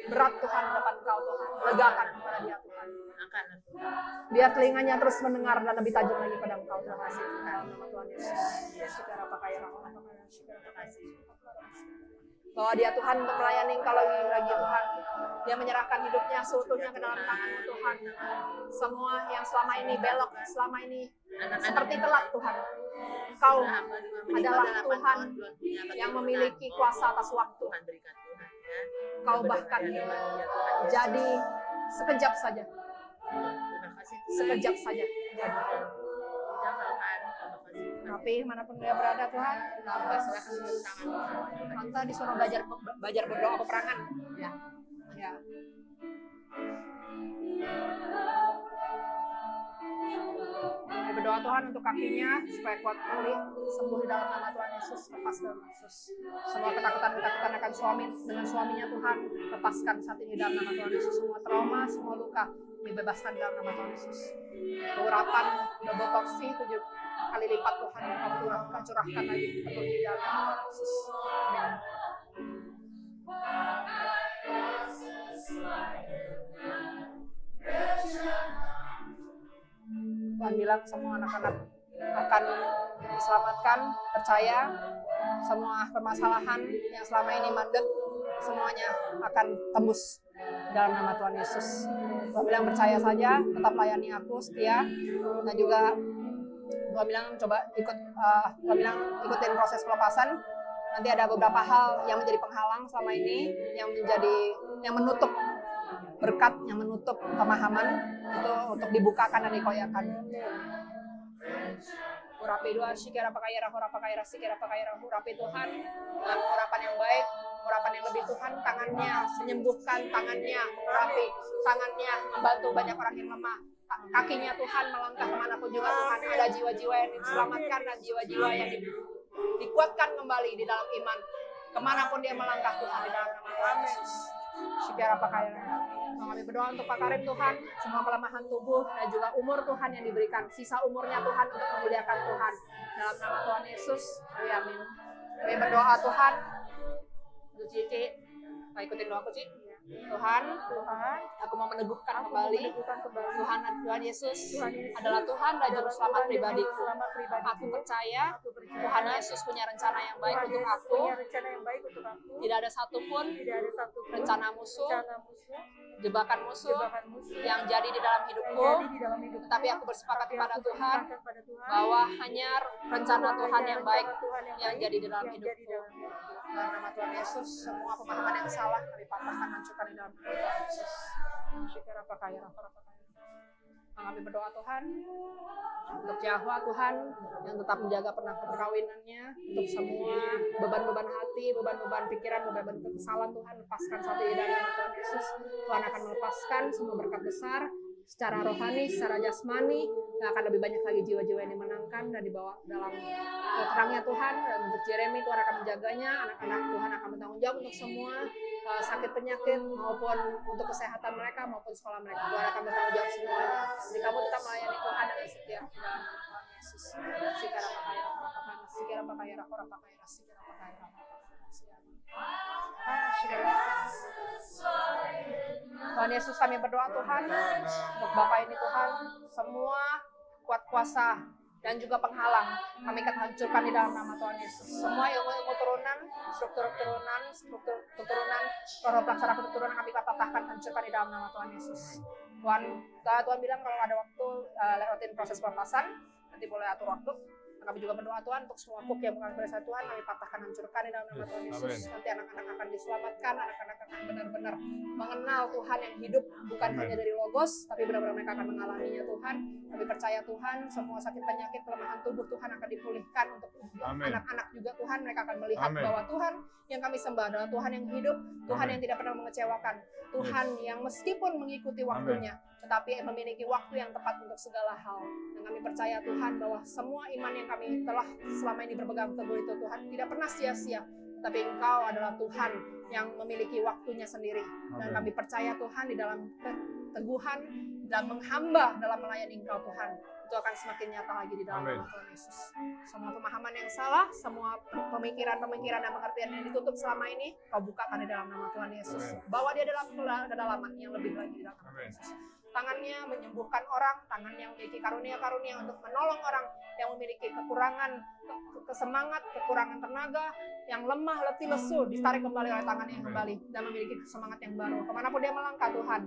berat Tuhan di depan Engkau Tuhan. Legakan kepada dia Tuhan. Akan Biar telinganya terus mendengar dan lebih tajam lagi pada Engkau. Terima kasih Tuhan. Dalam nama Tuhan Yesus. Secara pakai rahmat, terima kasih. Bahwa dia Tuhan untuk melayani Engkau lagi Tuhan. Dia menyerahkan hidupnya seutuhnya ke dalam tangan-Mu Tuhan. Semua yang selama ini belok, selama ini seperti telak Tuhan. Engkau adalah Tuhan yang memiliki kuasa atas waktu. Tuhan berikan Tuhan ya. Engkau bahkan jadi sekejap saja. Terima kasih Tuhan. Sekejap saja jadi. Tapi manapun dia berada Tuhan, Hamba serahkan ke tangan Tuhan. Tante disuruh belajar berdoa peperangan. Ya. Ya. Kami berdoa Tuhan untuk kakinya supaya kuat pulih, sembuh di dalam nama Tuhan Yesus, lepas dalam Yesus. Semua ketakutan akan suami dengan suaminya Tuhan, lepaskan saat ini dalam nama Tuhan Yesus. Semua trauma, semua luka dibebaskan dalam nama Tuhan Yesus. Urapan double porsi 7 kali lipat Tuhan, Kau curahkan lagi penuhi dalam nama Tuhan Yesus. Amin. Tuhan bilang semua anak-anak akan diselamatkan, percaya semua permasalahan yang selama ini mandek semuanya akan tembus dalam nama Tuhan Yesus. Tuhan bilang percaya saja, tetap layani aku setia, dan juga Tuhan bilang Tuhan bilang ikutin proses pelepasan. Nanti ada beberapa hal yang menjadi penghalang selama ini, yang menutup berkat, yang menutup pemahaman itu untuk dibukakan dan dikoyakan. Urapi dua sikira pakaira sikira pakaira. Urapi Tuhan dengan urapan yang baik, urapan yang lebih Tuhan, tangannya menyembuhkan, tangannya mengurapi, tangannya membantu banyak orang yang lemah. Kakinya Tuhan melangkah kemanapun juga Tuhan, ada jiwa-jiwa yang diselamatkan dan jiwa-jiwa yang dikuatkan kembali di dalam iman. Kemanapun dia melangkah Tuhan di dalam nama Tuhan Yesus. Sikira pakaira. Kami berdoa untuk Pak Karim Tuhan, semua kelemahan tubuh dan juga umur Tuhan yang diberikan, sisa umurnya Tuhan untuk memuliakan Tuhan dalam nama Tuhan Yesus. Amin. Kami berdoa Tuhan untuk Cici, ikutin doaku Cici. Tuhan, aku mau meneguhkan kembali Tuhan Yesus adalah Tuhan dan Juru Selamat pribadiku. Aku percaya Tuhan Yesus punya rencana yang baik untuk aku. Tidak ada satupun rencana musuh, jebakan musuh yang jadi di dalam hidupku. Tetapi aku bersepakat kepada Tuhan bahwa hanya rencana Tuhan yang baik yang jadi di dalam hidupku. Dalam nama Tuhan Yesus, semua pemahaman yang salah kami patahkan, hancurkan di dalam nama Tuhan Yesus. Kami berdoa Tuhan untuk Yahwa Tuhan yang tetap menjaga perkawinannya, untuk semua beban-beban hati, beban-beban pikiran, beban-beban kesalahan Tuhan lepaskan saat ini dalam nama Tuhan Yesus. Tuhan akan melepaskan semua berkat besar secara rohani, secara jasmani, dan akan lebih banyak lagi jiwa-jiwa yang dimenangkan dan dibawa dalam terangnya Tuhan. Dan untuk Jeremy, Tuhan akan menjaganya, anak-anak Tuhan akan bertanggung jawab untuk semua sakit penyakit maupun untuk kesehatan mereka maupun sekolah mereka. Tuhan akan bertanggung jawab semuanya. Jadi kamu tetap melayani Tuhan dengan setia dalam nama Tuhan Yesus. Tuhan Yesus, kami berdoa Tuhan untuk Bapak ini Tuhan, semua kuat kuasa dan juga penghalang kami akan hancurkan di dalam nama Tuhan Yesus. Semua ilmu-ilmu turunan, struktur keturunan, roh pelaksana keturunan kami patahkan, hancurkan di dalam nama Tuhan Yesus. Tuhan bilang kalau ada waktu lewatin proses pelepasan, nanti boleh atur waktu. Kami juga berdoa Tuhan untuk semua kuk yang bukan berasal Tuhan, kami patahkan, hancurkan di dalam nama Tuhan Yesus. Nanti anak-anak akan diselamatkan, anak-anak akan benar-benar mengenal Tuhan yang hidup, bukan hanya dari logos, tapi benar-benar mereka akan mengalaminya Tuhan. Kami percaya Tuhan, semua sakit penyakit, kelemahan tubuh Tuhan akan dipulihkan untuk anak-anak juga Tuhan. Mereka akan melihat bahwa Tuhan yang kami sembah adalah Tuhan yang hidup, Tuhan yang tidak pernah mengecewakan, Tuhan yang meskipun mengikuti waktunya, tetapi memiliki waktu yang tepat untuk segala hal. Dan kami percaya Tuhan bahwa semua iman yang kami telah selama ini berpegang teguh itu Tuhan tidak pernah sia-sia. Tapi Engkau adalah Tuhan yang memiliki waktunya sendiri. Dan kami percaya Tuhan di dalam keteguhan dan menghamba dalam melayani Engkau Tuhan, itu akan semakin nyata lagi di dalam nama Tuhan Yesus. Semua pemahaman yang salah, semua pemikiran-pemikiran dan pengertian yang ditutup selama ini, Kau bukakan di dalam nama Tuhan Yesus. Bawa dia dalam kedalaman yang lebih lagi di dalam nama Tuhan Yesus. Tangannya menyembuhkan orang, tangannya memiliki karunia-karunia untuk menolong orang yang memiliki kekurangan kesemangat, kekurangan tenaga, yang lemah, letih, lesu, ditarik kembali oleh tangannya yang kembali dan memiliki semangat yang baru. Kemanapun dia melangkah Tuhan,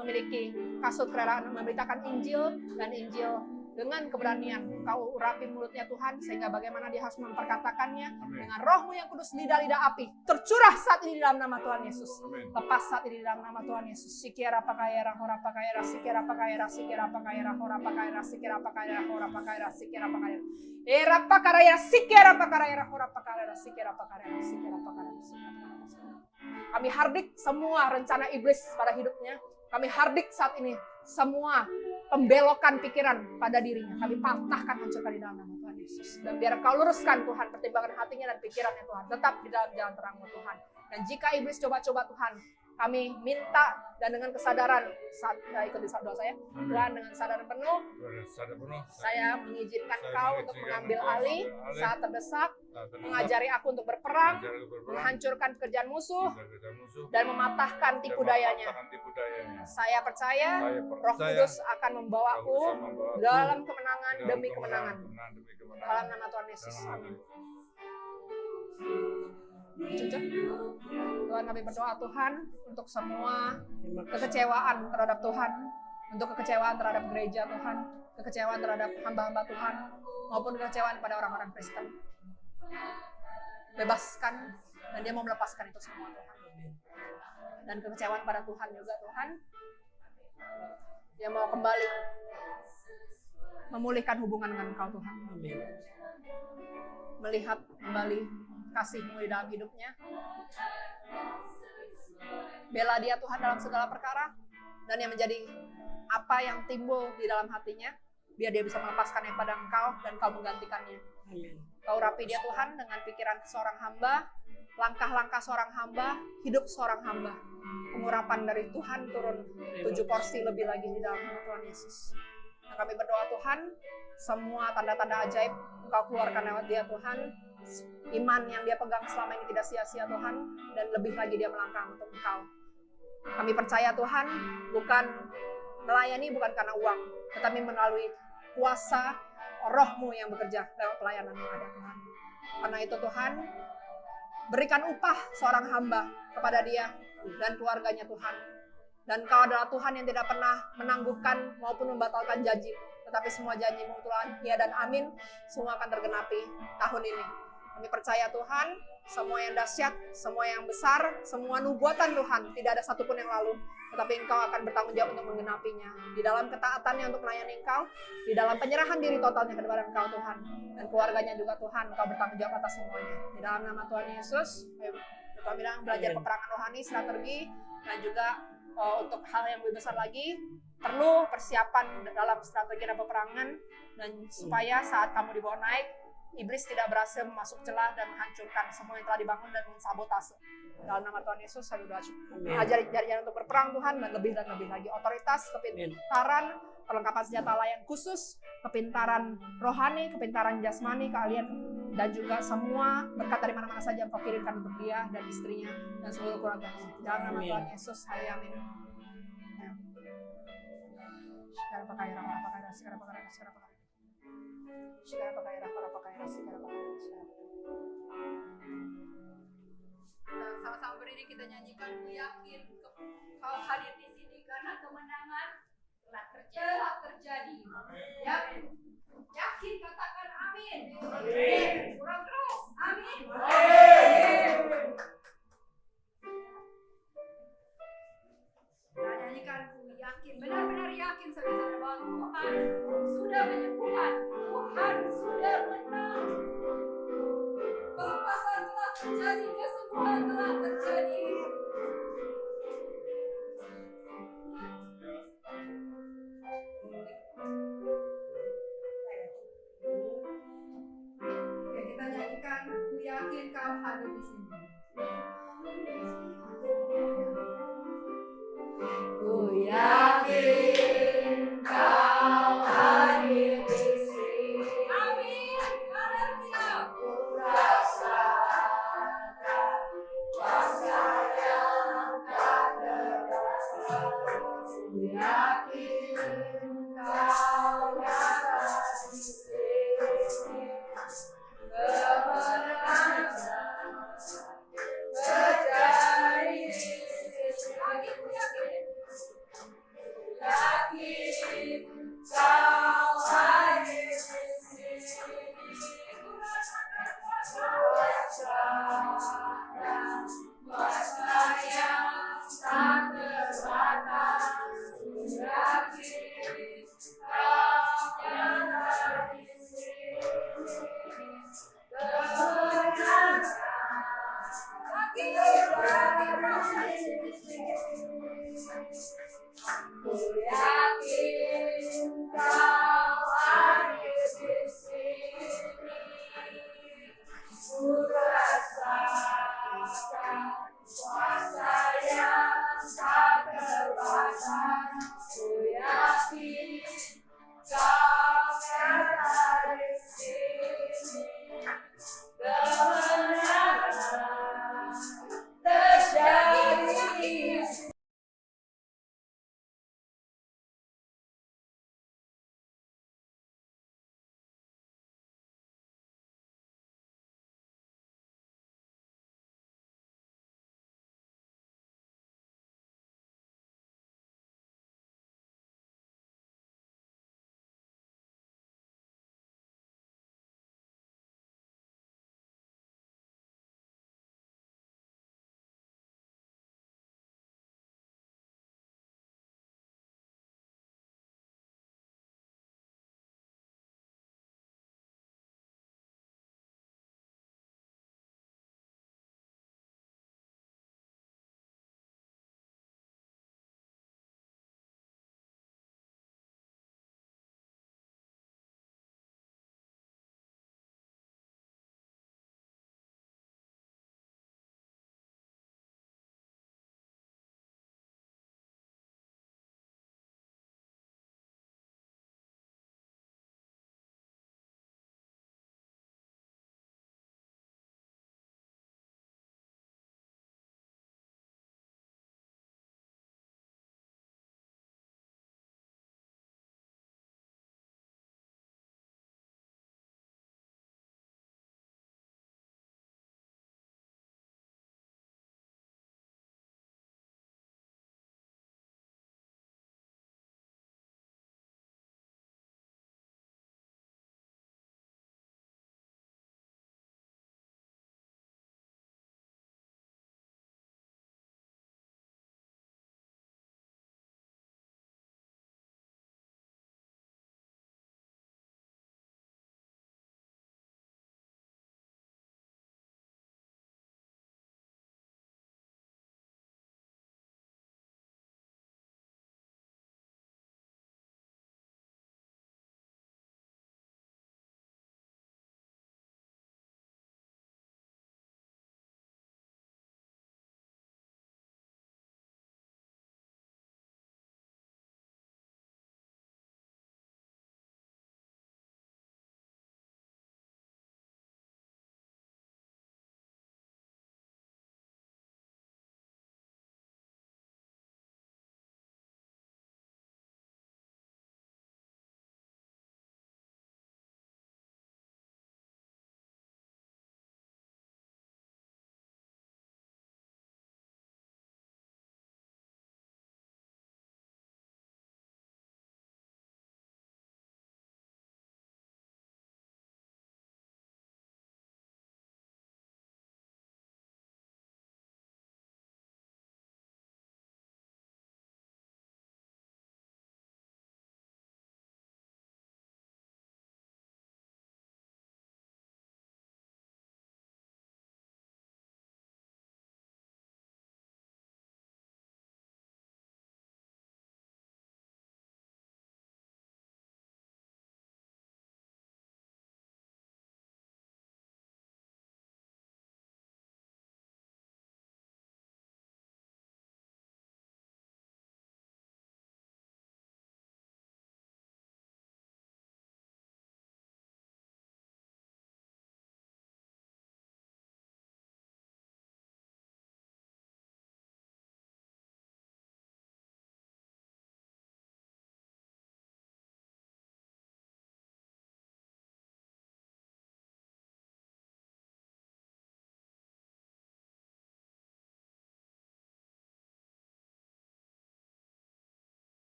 memiliki kasut kerelaan memberitakan Injil, dan Injil dengan keberanian Kau urapi mulutnya Tuhan, sehingga bagaimana dia harus memperkatakannya dengan Roh-Mu yang kudus, lidah-lidah api tercurah saat ini di dalam nama Tuhan Yesus. Lepas saat ini di dalam nama Tuhan Yesus. Sikira pakayara hora pakayara sikira pakayara sikira pakayara hora pakayara sikira pakayara hora pakayara sikira pakayara era pakayara sikira pakayara hora pakayara sikira pakayara sikira pakayara sikira pakayara. Kami hardik semua rencana iblis pada hidupnya. Kami hardik saat ini semua pembelokan pikiran pada dirinya. Kami patahkan, hancurkan di dalam nama Tuhan Yesus. Dan biar Kau luruskan Tuhan pertimbangan hatinya dan pikirannya Tuhan. Tetap di dalam jalan terang-Mu Tuhan. Dan jika iblis coba-coba Tuhan, kami minta dan dengan kesadaran saat ikuti doa saya, Tuhan dengan kesadaran penuh, saya mengizinkan Kau untuk mengambil alih saat terdesak, mengajari aku untuk berperang, menghancurkan pekerjaan musuh, dan mematahkan tipu dayanya. Saya percaya Roh Kudus akan membawaku dalam kemenangan demi kemenangan. Dalam nama Tuhan Yesus. Amin. Tuhan, kami berdoa Tuhan untuk semua kekecewaan terhadap Tuhan, untuk kekecewaan terhadap gereja Tuhan, kekecewaan terhadap hamba-hamba Tuhan, maupun kekecewaan pada orang-orang Kristen. Bebaskan, dan dia mau melepaskan itu semua Tuhan. Dan kekecewaan pada Tuhan juga Tuhan, dia mau kembali memulihkan hubungan dengan Engkau Tuhan. Melihat kembali kasih-Mu di dalam hidupnya. Bela dia Tuhan dalam segala perkara, dan yang menjadi apa yang timbul di dalam hatinya, biar dia bisa melepaskannya pada Engkau dan Kau menggantikannya. Kau rapi dia Tuhan dengan pikiran seorang hamba, langkah-langkah seorang hamba, hidup seorang hamba. Pengurapan dari Tuhan turun 7 porsi lebih lagi di dalam nama Tuhan Yesus. Nah, kami berdoa Tuhan, semua tanda-tanda ajaib Engkau keluarkan lewat dia Tuhan. Iman yang dia pegang selama ini tidak sia-sia Tuhan, dan lebih lagi dia melangkah untuk Engkau. Kami percaya Tuhan, bukan melayani bukan karena uang, tetapi melalui kuasa Roh-Mu yang bekerja lewat pelayanan yang ada Tuhan. Karena itu Tuhan, berikan upah seorang hamba kepada dia dan keluarganya Tuhan. Dan Kau adalah Tuhan yang tidak pernah menangguhkan maupun membatalkan janji, tetapi semua janji-Mu Tuhan, ya dan amin, semua akan tergenapi tahun ini. Kami percaya Tuhan, semua yang dahsyat, semua yang besar, semua nubuatan Tuhan, tidak ada satupun yang lalu, tetapi Engkau akan bertanggung jawab untuk menggenapinya. Di dalam ketaatannya untuk melayani Engkau, di dalam penyerahan diri totalnya kepada Engkau Tuhan, dan keluarganya juga Tuhan, Engkau bertanggung jawab atas semuanya. Di dalam nama Tuhan Yesus, kami bilang belajar peperangan rohani, strategi, dan juga untuk hal yang lebih besar lagi, perlu persiapan dalam strategi dan peperangan, dan supaya saat kamu dibawa naik, iblis tidak berhasil masuk celah dan menghancurkan semua yang telah dibangun dan mensabotase. Dalam nama Tuhan Yesus, saya berdoa. Ajari jari-jari untuk berperang Tuhan, dan lebih lagi. Otoritas, kepintaran, perlengkapan senjata layan khusus, kepintaran rohani, kepintaran jasmani, keahlian, dan juga semua berkat dari mana-mana saja Engkau kirimkan untuk dia dan istrinya dan seluruh keluarga. Dalam nama Tuhan Yesus, amin. Segala pakai Sama-sama berdiri kita nyanyikan, ku yakin Kau hadir di sini karena kemenangan telah terjadi. Yakin katakan amin. Kurang keras, amin. Nah, nyanyikan ku yakin, benar-benar yakin saudara bahwa Tuhan sudah menyembuhkan, Tuhan sudah menang. Pelepasan telah terjadi, kesembuhan telah terjadi. Oke, kita nyanyikan, ku yakin Kau hadir di sini. Ku yakin Kau hadir di sini. Amin. Haleluya. Ku rasakan kuasa yang tak terbatas. Ku yakin Kau nyata di sini. Kemenangan terjadi di sini. Aku yakin Kau hadir di sini. Ku rasakan kuasa yang tak terbatas. Ku yakin Kau nyata di sini. Kemenangan ku yakin Kau hadir di sini. Ku rasakan kuasa